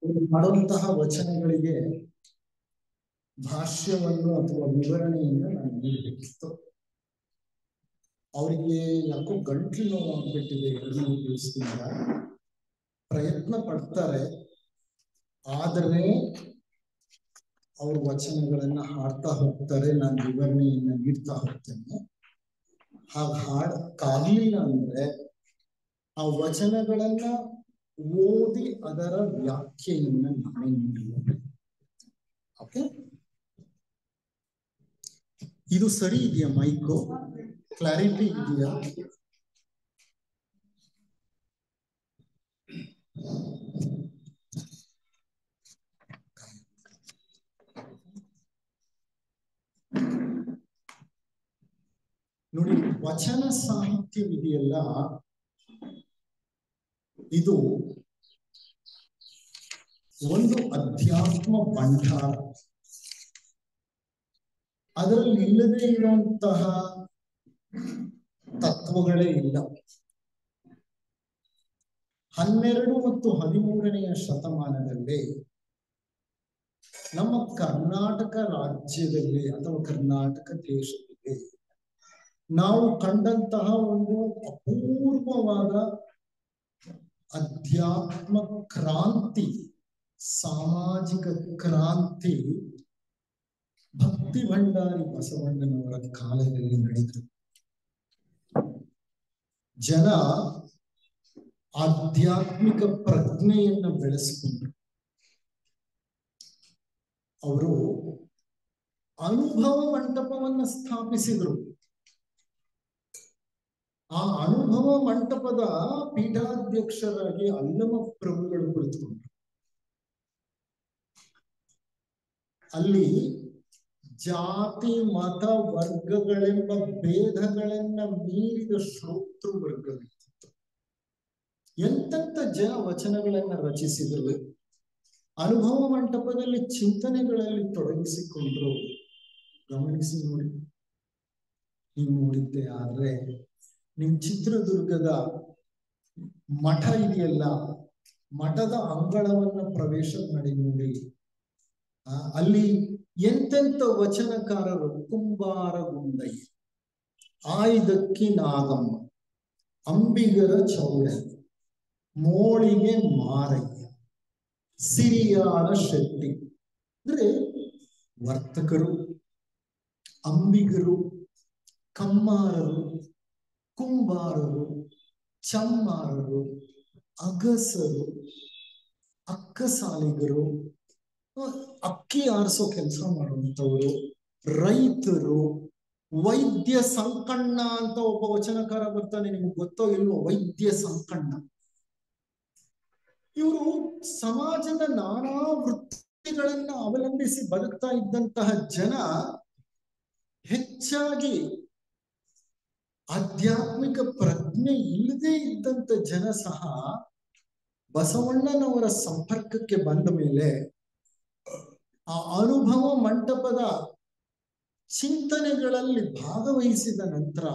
ಅವರು ಮಾಡುವಂತಹ ವಚನಗಳಿಗೆ ಭಾಷ್ಯವನ್ನು ಅಥವಾ ವಿವರಣೆಯನ್ನು ನಾನು ನೀಡಬೇಕಿತ್ತು. ಅವರಿಗೆ ಯಾಕೋ ಗಂಟ್ಲು ನೋವು ಆಗ್ಬಿಟ್ಟಿದೆ 2-3 ದಿವಸದಿಂದ. ಪ್ರಯತ್ನ ಪಡ್ತಾರೆ, ಆದರೆ ಅವ್ರ ವಚನಗಳನ್ನ ಹಾಡ್ತಾ ಹೋಗ್ತಾರೆ, ನಾನು ವಿವರಣೆಯನ್ನ ನೀಡ್ತಾ ಹೋಗ್ತೇನೆ. ಹಾಡಕ್ಕಾಗ್ಲಿಲ್ಲ ಅಂದ್ರೆ ಆ ವಚನಗಳನ್ನ ಓದಿ ಅದರ ವ್ಯಾಖ್ಯೆಯನ್ನ ನಾನೇ ನೀಡುವುದು. ಓಕೆ, ಇದು ಸರಿ ಇದೆಯಾ? ಮೈಕು ಕ್ಲಾರಿಟಿ ಇದೆಯಾ? ನೋಡಿ, ವಚನ ಸಾಹಿತ್ಯವಿದೆಯಲ್ಲ, ಇದು ಒಂದು ಅಧ್ಯಾತ್ಮ ಭಂಡಾರ. ಅದರಲ್ಲಿ ಇಲ್ಲದೆ ಇರುವಂತಹ ತತ್ವಗಳೇ ಇಲ್ಲ. 12 ಮತ್ತು 13ನೇ ಶತಮಾನದಲ್ಲಿ ನಮ್ಮ ಕರ್ನಾಟಕ ರಾಜ್ಯದಲ್ಲಿ ಅಥವಾ ಕರ್ನಾಟಕ ದೇಶದಲ್ಲಿ ನಾವು ಕಂಡಂತಹ ಒಂದು ಅಪೂರ್ವವಾದ ಅಧ್ಯಾತ್ಮ ಕ್ರಾಂತಿ, ಸಾಮಾಜಿಕ ಕ್ರಾಂತಿ ಭಕ್ತಿ ಭಂಡಾರಿ ಬಸವಣ್ಣನವರ ಕಾಲದಲ್ಲಿ ನಡೆದರು. ಜನ ಆಧ್ಯಾತ್ಮಿಕ ಪ್ರಜ್ಞೆಯನ್ನು ಬೆಳೆಸಿಕೊಂಡರು. ಅವರು ಅನುಭವ ಮಂಟಪವನ್ನು ಸ್ಥಾಪಿಸಿದರು. ಆ ಅನುಭವ ಮಂಟಪದ ಪೀಠಾಧ್ಯಕ್ಷರಾಗಿ ಅಲ್ಲಮ ಪ್ರಭುಗಳು ಕುಳಿತುಕೊಂಡರು. ಅಲ್ಲಿ ಜಾತಿ ಮತ ವರ್ಗಗಳೆಂಬ ಭೇದಗಳನ್ನ ಮೀರಿದ ಶ್ರೋತೃ ವರ್ಗವಿತ್ತು. ಎಂತೆಂಥ ಜನ ವಚನಗಳನ್ನ ರಚಿಸಿದರು. ಅನುಭವ ಮಂಟಪದಲ್ಲಿ ಚಿಂತನೆಗಳಲ್ಲಿ ತೊಡಗಿಸಿಕೊಂಡ್ರು. ಗಮನಿಸಿ ನೋಡಿ, ನೀವು ನೋಡಿದ್ದೆ ಆದ್ರೆ ನಿಮ್ ಚಿತ್ರದುರ್ಗದ ಮಠ ಇದೆಯಲ್ಲ, ಮಠದ ಅಂಗಳವನ್ನ ಪ್ರವೇಶ ಮಾಡಿ ನೋಡಿ. ಅಲ್ಲಿ ಎಂತೆಂಥ ವಚನಕಾರರು: ಕುಂಬಾರ ಗುಂಡಯ್ಯ, ಆಯ್ದಕ್ಕಿ ನಾಗಮ್ಮ, ಅಂಬಿಗರ ಚೌಡಯ್ಯ, ಮೋಳಿಗೆ ಮಾರಯ್ಯ, ಸಿರಿಯಾಳ ಶೆಟ್ಟಿ. ಅಂದ್ರೆ ವರ್ತಕರು, ಅಂಬಿಗರು, ಕಮ್ಮಾರರು, ಕುಂಬಾರರು, ಚಮ್ಮಾರರು, ಅಗಸರು, ಅಕ್ಕಸಾಲಿಗರು, ಅಕ್ಕಿ ಆರಿಸೋ ಕೆಲಸ ಮಾಡುವಂಥವರು, ರೈತರು, ವೈದ್ಯ ಸಂಕಣ್ಣ ಅಂತ ಒಬ್ಬ ವಚನಕಾರ ಬರ್ತಾನೆ. ನಿಮ್ಗೆ ಗೊತ್ತೋ ಇಲ್ವೋ? ವೈದ್ಯ ಸಂಕಣ್ಣ. ಇವರು ಸಮಾಜದ ನಾನಾ ವೃತ್ತಿಗಳನ್ನ ಅವಲಂಬಿಸಿ ಬದುಕ್ತಾ ಇದ್ದಂತಹ ಜನ. ಹೆಚ್ಚಾಗಿ ಆಧ್ಯಾತ್ಮಿಕ ಪ್ರಜ್ಞೆ ಇಲ್ಲದೆ ಇದ್ದಂತ ಜನ ಸಹ ಬಸವಣ್ಣನವರ ಸಂಪರ್ಕಕ್ಕೆ ಬಂದ ಮೇಲೆ ಆ ಅನುಭವ ಮಂಟಪದ ಚಿಂತನೆಗಳಲ್ಲಿ ಭಾಗವಹಿಸಿದ ನಂತರ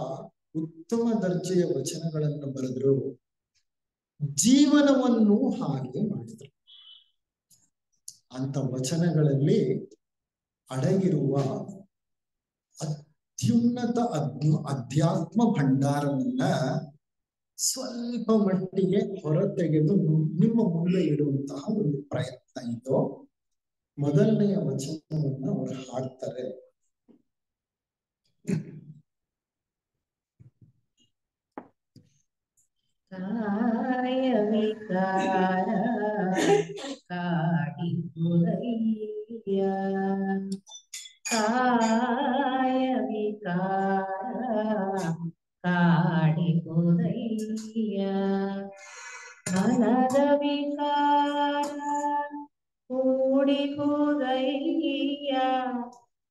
ಉತ್ತಮ ದರ್ಜೆಯ ವಚನಗಳನ್ನು ಬರೆದರು. ಜೀವನವನ್ನು ಹಾಗೆ ಮಾಡಿದರು. ಅಂತ ವಚನಗಳಲ್ಲಿ ಅಡಗಿರುವ ಅತ್ಯುನ್ನತ ಅಧ್ಯಾತ್ಮ ಭಂಡಾರವನ್ನ ಸ್ವಲ್ಪ ಮಟ್ಟಿಗೆ ಹೊರತೆಗೆದು ನಿಮ್ಮ ಮುಂದೆ ಇಡುವಂತಹ ಒಂದು ಪ್ರಯತ್ನ ಇದು. ಮೊದಲನೆಯ ವಚನವನ್ನ ಅವರು ಹಾಡ್ತಾರೆ. ಕಾಯ ವಿಕಾರ ಕಾಡಿ ಮುರಯ್ಯ, ಕಾಯ ವಿಕಾರ ಕಾಡಿ ಮುರಯ್ಯ, ಮನದ ವಿಕಾರ ಕೂಡಿ ಮುರಯ್ಯ,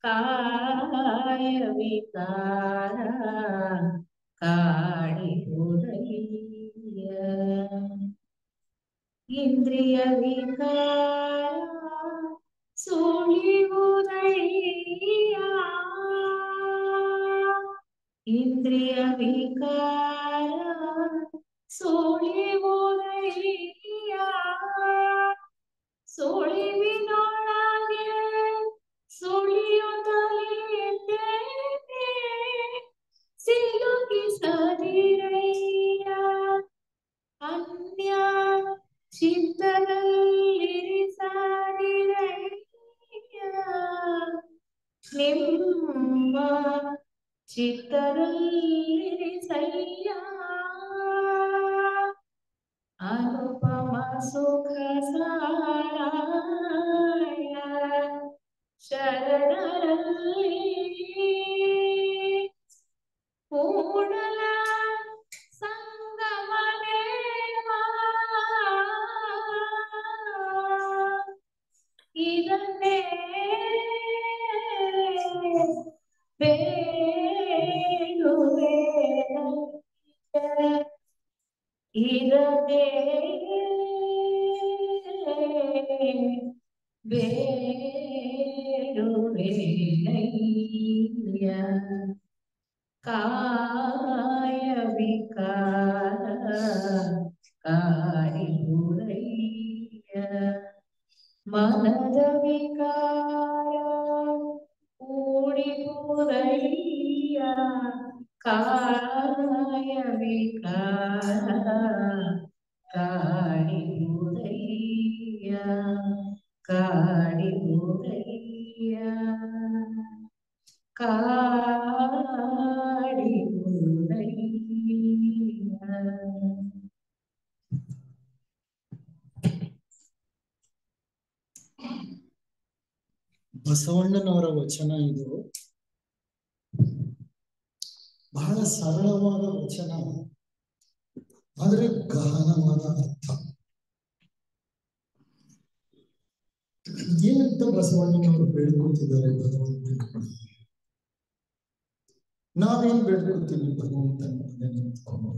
ಕಾಯ ವಿಕಾರ ಕಾಡಿ ಮುರಯ್ಯ, ಇಂದ್ರಿಯ ವಿಕಾರ ಸುಳಿವುರಯ್ಯ, ಇಂದ್ರಿಯ ವಿಕಾರ ಸುಳಿವುರಯ್ಯ, ಚಿತ್ತದಲ್ಲಿರಿಸಾಡಿರಯ್ಯ ನಿಮ್ಮ ಚಿತ್ತದಲ್ಲಿರಿಸಯ್ಯ ಅನುಪಮ ಸುಖ ಸಾರಾಯ ಶರಣರಲ್ಲಿ ಕೂಡಲ ಸಂಗಮ ದೇವ ಇದನ್ನೇ ಬೇಡುವೆ ಇದನ್ನೇ ಬೇಡುವೆನಯ್ಯ ಕಾಯ ವಿಕಾರ ಕಾಡಿಹುದಯ್ಯ ಮನದ ವಿಕಾರ ಕೂಡಿಹುದಯ್ಯ ಕಾಯ ವಿಕಾರ ಕಾಡಿಹುದಯ್ಯ ಕಾಡಿಹುದಯ್ಯ ಕಾಡಿಹುದಯ್ಯ. ಬಸವಣ್ಣನವರ ವಚನ ಇದು. ಬಹಳ ಸರಳವಾದ ವಚನ, ಆದರೆ ಗಹನವಾದ ಅರ್ಥ. ಏನಂತ ಬಸವಣ್ಣನವರು ಬೇಡ್ಕೊತಿದ್ದಾರೆ ಭಗವಂತನ? ನಾವೇನ್ ಬೇಡ್ಕೊತೀವಿ ಭಗವಂತನ ಮುಂದೆ ನಿಂತ್ಕೊಂಡು?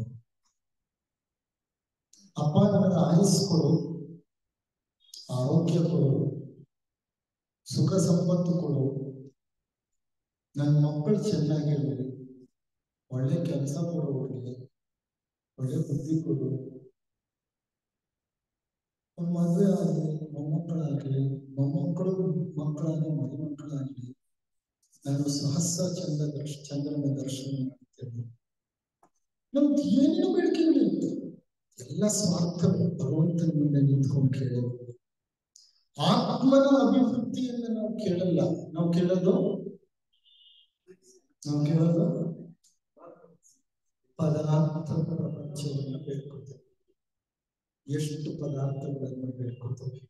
ಅಪ್ಪ ನನಗೆ ಆಯುಸ್ ಕೊಡು, ಆರೋಗ್ಯ ಕೊಡು, ಸುಖ ಸಂಪತ್ತು ಕೊಡು, ನನ್ನ ಮಕ್ಕಳು ಚೆನ್ನಾಗಿರ್ಲಿ, ಒಳ್ಳೆ ಕೆಲಸ ಕೊಡು, ಒಳ್ಳೆ ಬುದ್ಧಿ ಕೊಡು, ಒಂದು ಮದುವೆ ಆಗಲಿ, ಮೊಮ್ಮಕ್ಕಳಾಗಲಿ, ಮೊಮ್ಮಕ್ಕಳು ಮಕ್ಕಳಾಗಲಿ, ಮದುಮಕ್ಕಳಾಗಲಿ, ನಾನು ಸಹಸ್ರ ಚಂದ್ರನ ದರ್ಶನ ಮಾಡ್ತೇನೆ. ನಮ್ದು ಏನೇನು ಬೇಡಿಕೆಗಳಿರುತ್ತೆ, ಎಲ್ಲ ಸ್ವಾರ್ಥ ಭಗವಂತನ ಮುಂದೆ ನಿಂತ್ಕೊಂಡು ಕೇಳೋದು. ಆತ್ಮನ ಅಭಿವೃದ್ಧಿಯನ್ನ ನಾವು ಕೇಳಲ್ಲ. ನಾವು ಕೇಳೋದು ಪದಾರ್ಥ ಪ್ರಪಂಚವನ್ನು ಬೇಡ್ಕೊತೇವೆ. ಎಷ್ಟು ಪದಾರ್ಥಗಳನ್ನು ಬೇಡ್ಕೊತೇವೆ,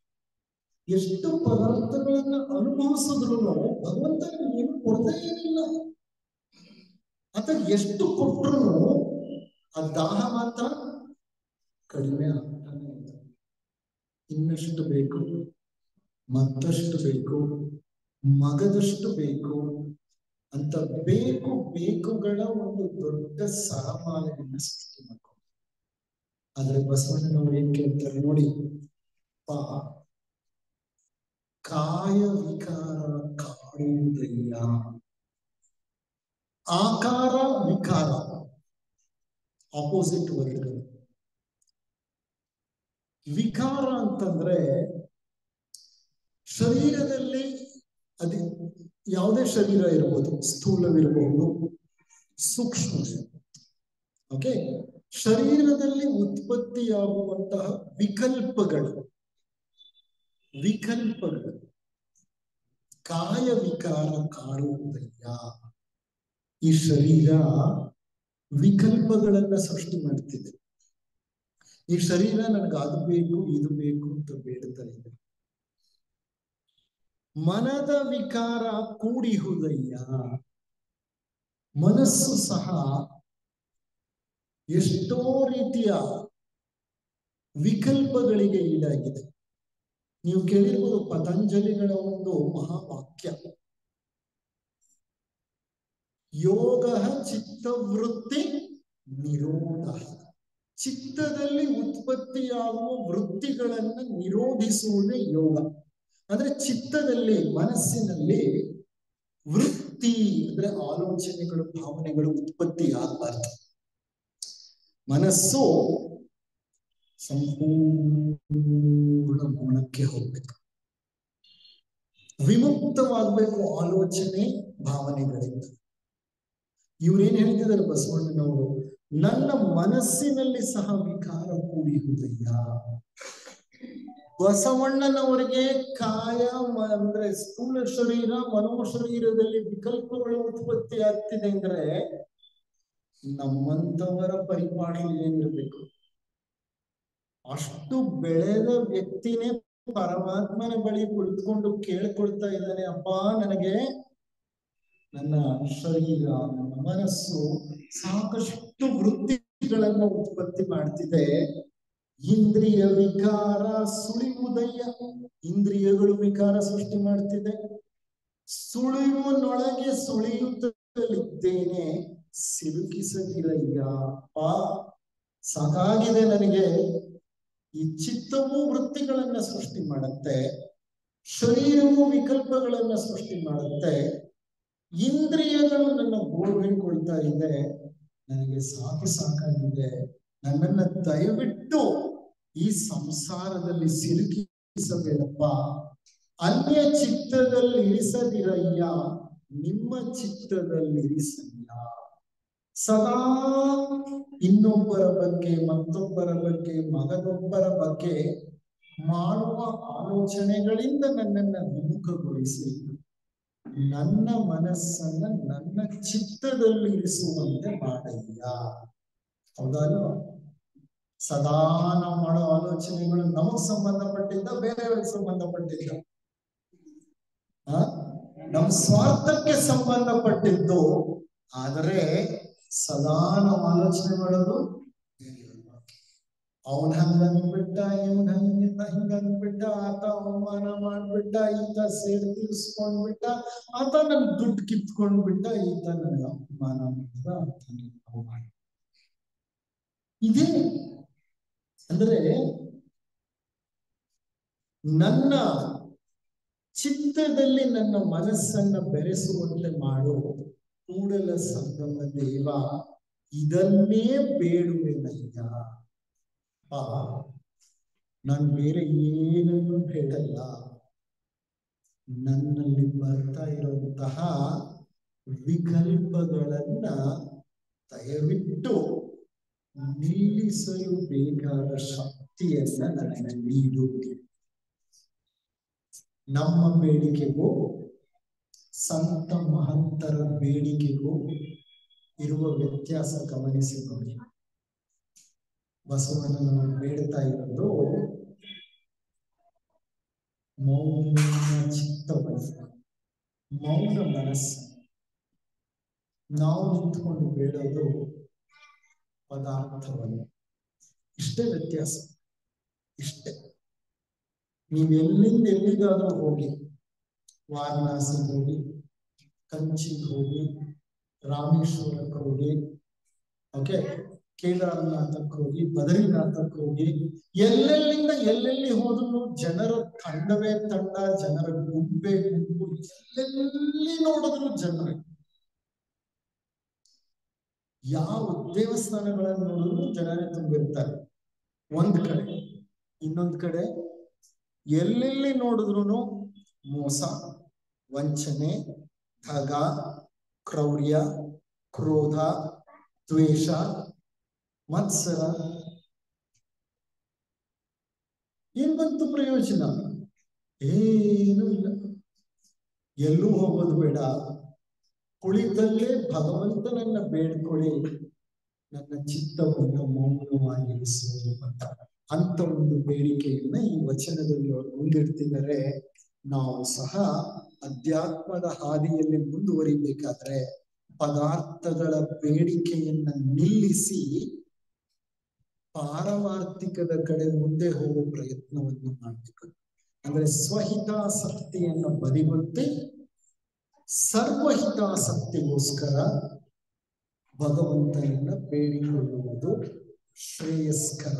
ಎಷ್ಟು ಪದಾರ್ಥಗಳನ್ನ ಅನುಭವಿಸಿದ್ರು ಭಗವಂತ ಏನು ಕೊಡದೇ ಏನಿಲ್ಲ. ಆತ ಎಷ್ಟು ಕೊಟ್ಟರು ಆ ದಾಹ ಮಾತ್ರ ಕಡಿಮೆ ಆಗ್ತಾನೆ ಇಲ್ಲ. ಇನ್ನಷ್ಟು ಬೇಕು, ಮತ್ತಷ್ಟು ಬೇಕು, ಮಗದಷ್ಟು ಬೇಕು ಅಂತ ಬೇಕುಗಳ ಒಂದು ದೊಡ್ಡ ಸರಮಾಲೆಯನ್ನ ಸೃಷ್ಟಿ ಮಾಡ್ಕೊಂಡು. ಆದ್ರೆ ಬಸವಣ್ಣನವರು ಏನ್ ಕೇಳ್ತಾರೆ ನೋಡಿ, ಕಾಯ ವಿಕಾರ ಕಾಡುವುದಯ್ಯ. ಆಕಾರ ವಿಕಾರ ಆಪೋಸಿಟ್ ವರ್ಡ್ಗಳು. ವಿಕಾರ ಅಂತಂದ್ರೆ ಶರೀರದಲ್ಲಿ ಅದೇ ಯಾವುದೇ ಶರೀರ ಇರ್ಬೋದು, ಸ್ಥೂಲವಿರಬಹುದು, ಸೂಕ್ಷ್ಮ. ಓಕೆ, ಶರೀರದಲ್ಲಿ ಉತ್ಪತ್ತಿಯಾಗುವಂತಹ ವಿಕಲ್ಪಗಳು ಕಾಯ ವಿಕಾರ ಕಾಡುವುದಯ್ಯ. ಈ ಶರೀರ ವಿಕಲ್ಪಗಳನ್ನ ಸೃಷ್ಟಿ ಮಾಡ್ತಿದೆ. ಈ ಶರೀರ ನನಗೆ ಅದು ಬೇಕು ಇದು ಬೇಕು ಅಂತ ಬೇಡ್ತಾ ಇದೆ. ಮನದ ವಿಕಾರ ಕೂಡಿಹುದಯ್ಯ. ಮನಸ್ಸು ಸಹ ಎಷ್ಟೋ ರೀತಿಯ ವಿಕಲ್ಪಗಳಿಗೆ ಈಡಾಗಿದೆ. ನೀವು ಕೇಳಿರ್ಬೋದು ಪತಂಜಲಿಗಳ ಒಂದು ಮಹಾವಾಕ್ಯ, ಯೋಗ ಚಿತ್ತವೃತ್ತಿ ನಿರೋಧ. ಚಿತ್ತದಲ್ಲಿ ಉತ್ಪತ್ತಿಯಾಗುವ ವೃತ್ತಿಗಳನ್ನ ನಿರೋಧಿಸುವುದೇ ಯೋಗ. ಅಂದ್ರೆ ಚಿತ್ತದಲ್ಲಿ, ಮನಸ್ಸಿನಲ್ಲಿ ವೃತ್ತಿ ಅಂದ್ರೆ ಆಲೋಚನೆಗಳು, ಭಾವನೆಗಳು ಉತ್ಪತ್ತಿ ಆಗಬಾರ್ದು. ಮನಸ್ಸು ಸಂಪೂರ್ಣ ಮೌನಕ್ಕೆ ಹೋಗ್ಬೇಕು, ವಿಮುಕ್ತವಾಗಬೇಕು ಆಲೋಚನೆ ಭಾವನೆಗಳಿಂದ. ಇವ್ರೇನ್ ಹೇಳ್ತಿದ್ದಾರೆ ಬಸವಣ್ಣನವರು, ನನ್ನ ಮನಸ್ಸಿನಲ್ಲಿ ಸಹ ವಿಕಾರ ಕೂಡಿಹುದಯ್ಯ. ಬಸವಣ್ಣನವರಿಗೆ ಕಾಯ ಅಂದ್ರೆ ಸ್ಥೂಲ ಶರೀರ ಮನೋಶರೀರದಲ್ಲಿ ವಿಕಲ್ಪಗಳು ಉತ್ಪತ್ತಿ ಆಗ್ತಿದೆ ಅಂದ್ರೆ ನಮ್ಮಂತವರ ಪರಿಪಾಠ ಏನಿರ್ಬೇಕು? ಅಷ್ಟು ಬೆಳೆದ ವ್ಯಕ್ತಿನೇ ಪರಮಾತ್ಮನ ಬಳಿ ಕುಳಿತುಕೊಂಡು ಕೇಳ್ಕೊಳ್ತಾ ಇದ್ದಾನೆ, ಅಪ್ಪ ನನಗೆ ನನ್ನ ಶರೀರ ನನ್ನ ಮನಸ್ಸು ಸಾಕಷ್ಟು ವೃತ್ತಿಗಳನ್ನ ಉತ್ಪತ್ತಿ ಮಾಡ್ತಿದೆ, ಇಂದ್ರಿಯ ವಿಕಾರ ಸುಳಿವುದಯ್ಯ. ಇಂದ್ರಿಯಗಳು ವಿಕಾರ ಸೃಷ್ಟಿ ಮಾಡ್ತಿದೆ, ಸುಳಿವಿನೊಳಗೆ ಸುಳಿಯುತ್ತಲಿದ್ದೇನೆ, ಸಿಲುಕಿಸದಿರಯ್ಯ ಅಪ್ಪ. ಸಾಕಾಗಿದೆ ನನಗೆ. ಈ ಚಿತ್ತವು ವೃತ್ತಿಗಳನ್ನ ಸೃಷ್ಟಿ ಮಾಡುತ್ತೆ, ಶರೀರವು ವಿಕಲ್ಪಗಳನ್ನ ಸೃಷ್ಟಿ ಮಾಡುತ್ತೆ, ಇಂದ್ರಿಯಗಳು ನನ್ನ ಗೋಳ್ಕೊಳ್ತಾ ಇದೆ, ನನಗೆ ಸಾಕಾಗಿದೆ, ನನ್ನನ್ನ ದಯವಿಟ್ಟು ಈ ಸಂಸಾರದಲ್ಲಿ ಸಿಲುಕಿಸಬೇಡಪ್ಪ, ಅನ್ಯ ಚಿತ್ತದಲ್ಲಿ ಇರಿಸದಿರಯ್ಯ, ನಿಮ್ಮ ಚಿತ್ತದಲ್ಲಿ ಇರಿಸಯ್ಯ. ಸದಾ ಇನ್ನೊಬ್ಬರ ಬಗ್ಗೆ, ಮತ್ತೊಬ್ಬರ ಬಗ್ಗೆ, ಮಗನೊಬ್ಬರ ಬಗ್ಗೆ ಮಾಡುವ ಆಲೋಚನೆಗಳಿಂದ ನನ್ನನ್ನ ವಿಮುಖಗೊಳಿಸಿ ನನ್ನ ಮನಸ್ಸನ್ನ ನನ್ನ ಚಿತ್ತದಲ್ಲಿ ಇರಿಸುವಂತೆ ಮಾಡಯ್ಯ. ಹೌದಲ್ವ? ಸದಾ ನಾವು ಮಾಡೋ ಆಲೋಚನೆಗಳು ನಮಗ್ ಸಂಬಂಧಪಟ್ಟಿದ್ದ, ಬೇರೆಯವ್ರಿಗೆ ಸಂಬಂಧಪಟ್ಟಿದ್ದ? ನಮ್ಮ ಸ್ವಾರ್ಥಕ್ಕೆ ಸಂಬಂಧಪಟ್ಟಿದ್ದು. ಆದರೆ ಸದಾ ನಾವು ಆಲೋಚನೆ ಮಾಡೋದು ಅವನ್ ಹಂಗ ಅಂದ್ಬಿಟ್ಟ, ಇವನ್ ಹಿಂಗ ಅಂದ್ಬಿಟ್ಟ, ಆತ ಅವಮಾನ ಮಾಡ್ಬಿಟ್ಟ, ಈತ ಸೇಡ್ ತೀರ್ಸ್ಕೊಂಡ್ಬಿಟ್ಟ, ಆತ ನನ್ ದುಡ್ಡು ಕಿತ್ಕೊಂಡ್ಬಿಟ್ಟ, ಈತ ನನಗೆ ಅಪಮಾನ ಮಾಡಿದ, ಆತ ಅವಮಾನ. ಇದೇ ಅಂದ್ರೆ ನನ್ನ ಚಿತ್ತದಲ್ಲಿ ನನ್ನ ಮನಸ್ಸನ್ನ ಬೆರೆಸುವಂತೆ ಮಾಡು ಕೂಡಲ ಸಂಗಮ ದೇವ, ಇದನ್ನೇ ಬೇಡುವೆನಯ್ಯ. ನಾನು ಬೇರೆ ಏನನ್ನು ಬೇಡಲ್ಲ, ನನ್ನಲ್ಲಿ ಬರ್ತಾ ಇರುವಂತಹ ವಿಕಲ್ಪಗಳನ್ನ ದಯವಿಟ್ಟು ನಿಲ್ಲಿಸಲು ಬೇಕಾದ ಶಕ್ತಿಯನ್ನ ನನಗೆ ನೀಡು. ನಮ್ಮ ಬೇಡಿಕೆಗೂ ಸಂತ ಮಹಂತರ ಬೇಡಿಕೆಗೂ ಇರುವ ವ್ಯತ್ಯಾಸ ಗಮನಿಸಿ ನೋಡಿ. ಬಸವಣ್ಣನವರು ಬೇಡ್ತಾ ಇರೋದು ಮೌನ ಚಿತ್ತವನ್ನು, ಮೌನ ಮನಸ್ಸು. ನಾವು ನಿಂತ್ಕೊಂಡು ಬೇಡೋದು ಪದಾರ್ಥವನ್ನು. ಇಷ್ಟೇ ವ್ಯತ್ಯಾಸ, ಇಷ್ಟೇ. ನೀವೆಲ್ಲಿಂದ ಎಲ್ಲಿಗಾದ್ರೂ ಹೋಗಿ, ವಾರಣಾಸಿಗೆ ಹೋಗಿ, ಕಂಚಿಗೆ ಹೋಗಿ, ರಾಮೇಶ್ವರಕ್ಕೆ ಹೋಗಿ, ಓಕೆ, ಕೇದಾರನಾಥಕ್ಕೆ ಹೋಗಿ, ಬದರಿನಾಥಕ್ಕೆ ಹೋಗಿ, ಎಲ್ಲೆಲ್ಲಿಂದ ಎಲ್ಲೆಲ್ಲಿ ಹೋದ್ರು ಜನರ ತಂಡವೇ ತಂಡ, ಜನರ ಗುಂಪೆ ಗುಂಪು, ಎಲ್ಲೆಲ್ಲಿ ನೋಡಿದ್ರು ಜನರೇ. ಯಾವ ದೇವಸ್ಥಾನಗಳನ್ನು ನೋಡಿದ್ರು ಜನರೇ ತುಂಬಿರ್ತಾರೆ ಒಂದ್ ಕಡೆ. ಇನ್ನೊಂದ್ ಕಡೆ ಎಲ್ಲೆಲ್ಲಿ ನೋಡಿದ್ರು ಮೋಸ, ವಂಚನೆ, ದಗ, ಕ್ರೌರ್ಯ, ಕ್ರೋಧ, ದ್ವೇಷ, ಮತ್ಸರ. ಏನ್ ಬಂತು ಪ್ರಯೋಜನ? ಏನೂ ಇಲ್ಲ. ಎಲ್ಲೂ ಹೋಗೋದು ಬೇಡ, ಕುಳಿತಲ್ಲೇ ಭಗವಂತನನ್ನ ಬೇಡ್ಕೊಳ್ಳಿ, ನನ್ನ ಚಿತ್ತವನ್ನು ಮೌನವಾಗಿರಿಸು ಅಂತ ಒಂದು ಬೇಡಿಕೆಯನ್ನ ಈ ವಚನದಲ್ಲಿ ಅವರು ಮುಂದಿಡ್ತಿದ್ದಾರೆ. ನಾವು ಸಹ ಅಧ್ಯಾತ್ಮದ ಹಾದಿಯಲ್ಲಿ ಮುಂದುವರಿಬೇಕಾದ್ರೆ ಪದಾರ್ಥಗಳ ಬೇಡಿಕೆಯನ್ನ ನಿಲ್ಲಿಸಿ ಪಾರಮಾರ್ಥಿಕದ ಕಡೆ ಮುಂದೆ ಹೋಗೋ ಪ್ರಯತ್ನವನ್ನು ಮಾಡಬೇಕು. ಅಂದ್ರೆ ಸ್ವಹಿತಾಸಕ್ತಿಯನ್ನು ಬದಿಗೊತ್ತಿ ಸರ್ವಹಿತಾಸಕ್ತಿಗೋಸ್ಕರ ಭಗವಂತನನ್ನ ಬೇಡಿಕೊಳ್ಳುವುದು ಶ್ರೇಯಸ್ಕರ.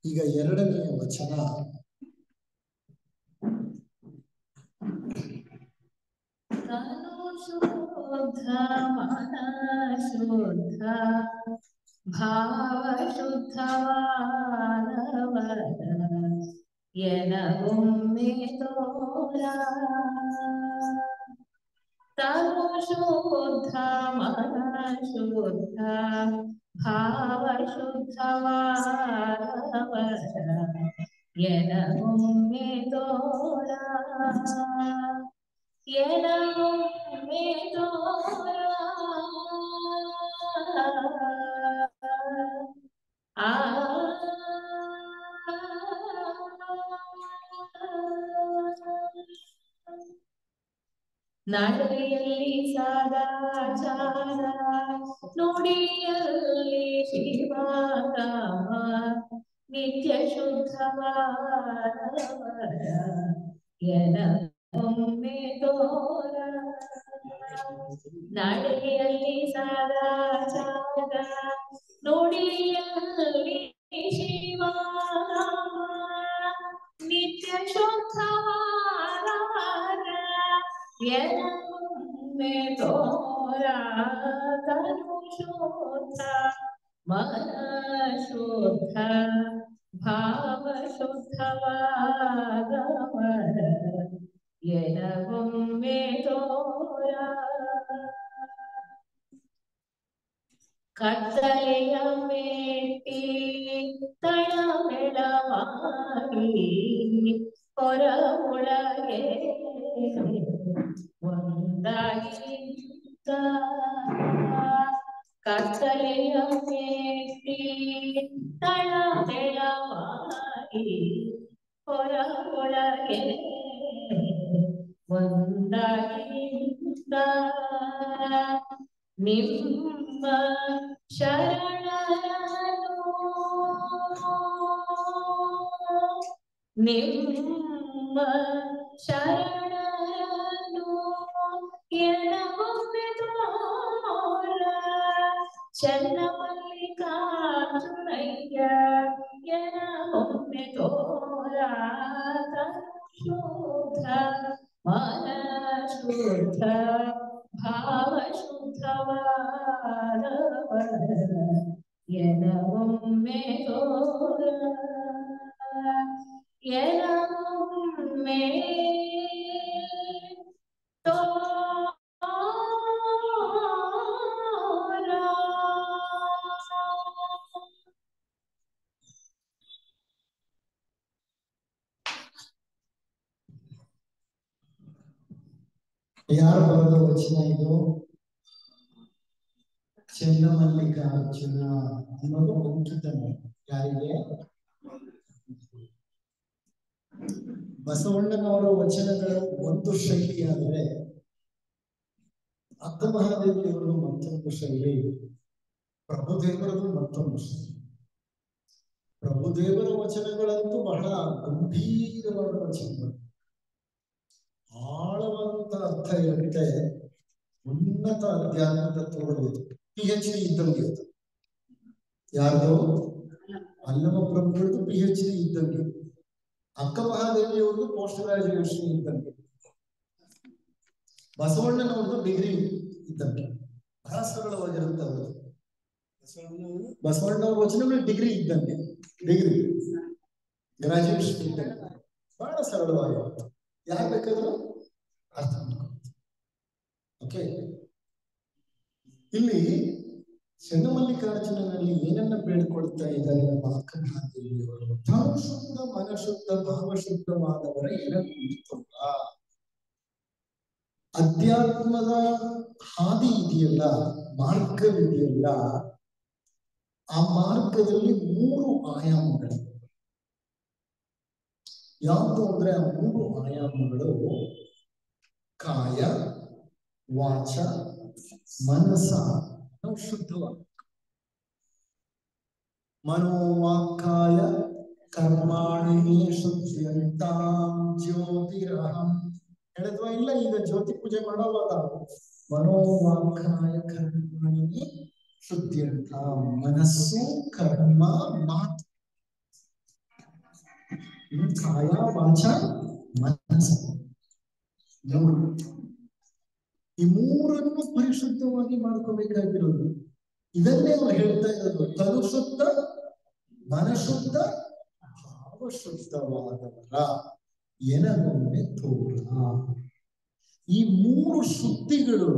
ಈಗ ಎರಡನೆಯ ವಚನ, ಶುದ್ಧ ಮನ ಶುದ್ಧ ಭಾವ ಶುದ್ಧವಾದವರ ಎನಗೊಮ್ಮೆ ತೋರ. ತನು ಶುದ್ಧ ಮನ ಶುದ್ಧ ಭಾವ ಶುದ್ಧವಾದವರ ಎನಗೊಮ್ಮೆ ತೋರ ಎನಗೊಮ್ಮೆ ತೋರ ಆ ನಡೆಯಲ್ಲಿ ಸದಾಚಾರ ನುಡಿಯಲ್ಲಿ ಶಿವರಾಮ ನಿತ್ಯ ಶುದ್ಧವಾದವರ ಎನಗೊಮ್ಮೆ ತೋರ ನಡೆಯಲ್ಲಿ ಸದಾಚಾರ ನುಡಿಯಲ್ಲಿ ಶಿವರಾಮ ನಿತ್ಯ ಶುದ್ಧವಾದವರ ಎನಗೊಮ್ಮೆ ತೋರ ತನು ಶುದ್ಧ ಮನ ಶುದ್ಧ ಭಾವ ಶುದ್ಧವಾದವರ ಎನಗೊಮ್ಮೆ ತೋರ ಕತ್ತಲೆಯ ಮೇಟಿ ತಳಮೆಳವಾಗಿ ಹೊರ ಒಳಗೆ ಒಂದಾಗಿ ಕತ್ತಲೆಯ ಮೇಟಿ ತಳಮೆಳವಾಗಿ ಹೊರ ಒಳಗೆ ಒಂದಾಗಿ ನಿಮ್ಮ ಶರಣರನು ನಿಮ್ಮ ಶರಣರನು ಎನಗೊಮ್ಮೆ ತೋರ ಚನ್ನಮಲ್ಲಿಕಾರ್ಜುನಯ್ಯ ಎನಗೊಮ್ಮೆ ತೋರ ತನು ಶುದ್ಧ ಮನ ಶುದ್ಧ ಭಾವ ಶುದ್ಧವಾದವರ ಎನಗೊಮ್ಮೆ ತೋರ ಎನಗೊಮ್ಮೆ ತೋರ. ಯಾರು ಬರೆದ ವಚನ ಇದು? ಚನ್ನಮಲ್ಲಿಕಾರ್ಜುನ ಅನ್ನೋದು ಅಂಕಿತ ಯಾರಿಗೆ? ಬಸವಣ್ಣನವರ ವಚನಗಳು ಒಂದು ಶೈಲಿಯಾದರೆ ಅಕ್ಕಮಹಾದೇವಿಯವರು ಮತ್ತೊಂದು ಶೈಲಿ, ಪ್ರಭುದೇವರದು ಮತ್ತೊಂದು ಶೈಲಿ. ಪ್ರಭುದೇವರ ವಚನಗಳಂತೂ ಬಹಳ ಗಂಭೀರವಾದ ವಚನಗಳು, ಆಳವಾದಂತ ಅರ್ಥ ಇರುತ್ತೆ, ಉನ್ನತ ಅಧ್ಯಾತ್ಮ ತತ್ವಗಳು. PhD ಇದ್ದಂಗೆ ಅದು. ಯಾರ್ದು? ಅಲ್ಲಮ ಪ್ರಭುಗಳದ್ದು PhD ಇದ್ದಂಗೆ, ಅಕ್ಕ ಮಹಾದೇವಿಯವ್ರದ್ದು ಪೋಸ್ಟ್ ಗ್ರಾಜುಯೇಷನ್ ಇದ್ದಂಗೆ, ಬಸವಣ್ಣನವ್ರದ್ದು ಡಿಗ್ರಿ ಇದ್ದಂಗೆ. ಬಹಳ ಸರಳವಾಗಿರುತ್ತೆ ಅವರು. ಬಸವಣ್ಣವ್ರ ವಚನಗಳು ಡಿಗ್ರಿ ಇದ್ದಂಗೆ, ಡಿಗ್ರಿ ಗ್ರಾಜುಯೇಷನ್ ಇದ್ದಂಗೆ, ಬಹಳ ಸರಳವಾಗಿರುತ್ತೆ. ಯಾರು ಬೇಕಾದ್ರೂ ಅರ್ಥ ಮಾಡ್ಕೊಂಡು. ಓಕೆ, ಇಲ್ಲಿ ಚನ್ನಮಲ್ಲಿಕಾರ್ಜುನನಲ್ಲಿ ಏನನ್ನ ಬೇಡ್ಕೊಳ್ತಾ ಇದ್ದಾರೆ ನಮ್ಮ ಅಕ್ಕ ಮಹಾದೇವಿಯವರು? ತಾನು ಶುದ್ಧ ಮನಶುದ್ಧ ಭಾವಶುದ್ಧವಾದವರ ಏನಲ್ಲ. ಅಧ್ಯಾತ್ಮದ ಹಾದಿ ಇದೆಯಲ್ಲ, ಮಾರ್ಗವಿದೆಯಲ್ಲ, ಆ ಮಾರ್ಗದಲ್ಲಿ 3 ಆಯಾಮಗಳು. ಯಾವುದು ಅಂದ್ರೆ ಆ 3 ಆಯಾಮಗಳು ಕಾಯ, ವಾಚ, ಮನಸ ನಾವು ಶುದ್ಧವಾಗ. ಮನೋವಾಕ್ಕಾಯ ಕರ್ಮಾಣಿ ಶುದ್ಧಂತಾಂ ಜ್ಯೋತಿರಹಂ ಹೇಳಿದ್ವಾ? ಇಲ್ಲ, ಈಗ ಜ್ಯೋತಿ ಪೂಜೆ ಮಾಡೋವಾಗ ಮನೋವಾಕ್ಕಾಯ ಕರ್ಮಾಣಿ ಶುದ್ಧಂತಾಂ, ಮನಸ್ಸು ಕರ್ಮ ಮಾತು, ಕಾಯ ವಾಚ ಮನಸ್ಸು, ಈ 3 ಪರಿಶುದ್ಧವಾಗಿ ಮಾಡ್ಕೋಬೇಕಾಗಿರೋದು. ಇದನ್ನೇ ಅವ್ರು ಹೇಳ್ತಾ ಇರೋದು, ತನು ಶುದ್ಧ ಮನಶುದ್ಧ ಭಾವಶುದ್ಧವಾದವರ ಏನಗೊಮ್ಮೆ ತೋರ. ಈ 3 ಶುದ್ಧಿಗಳು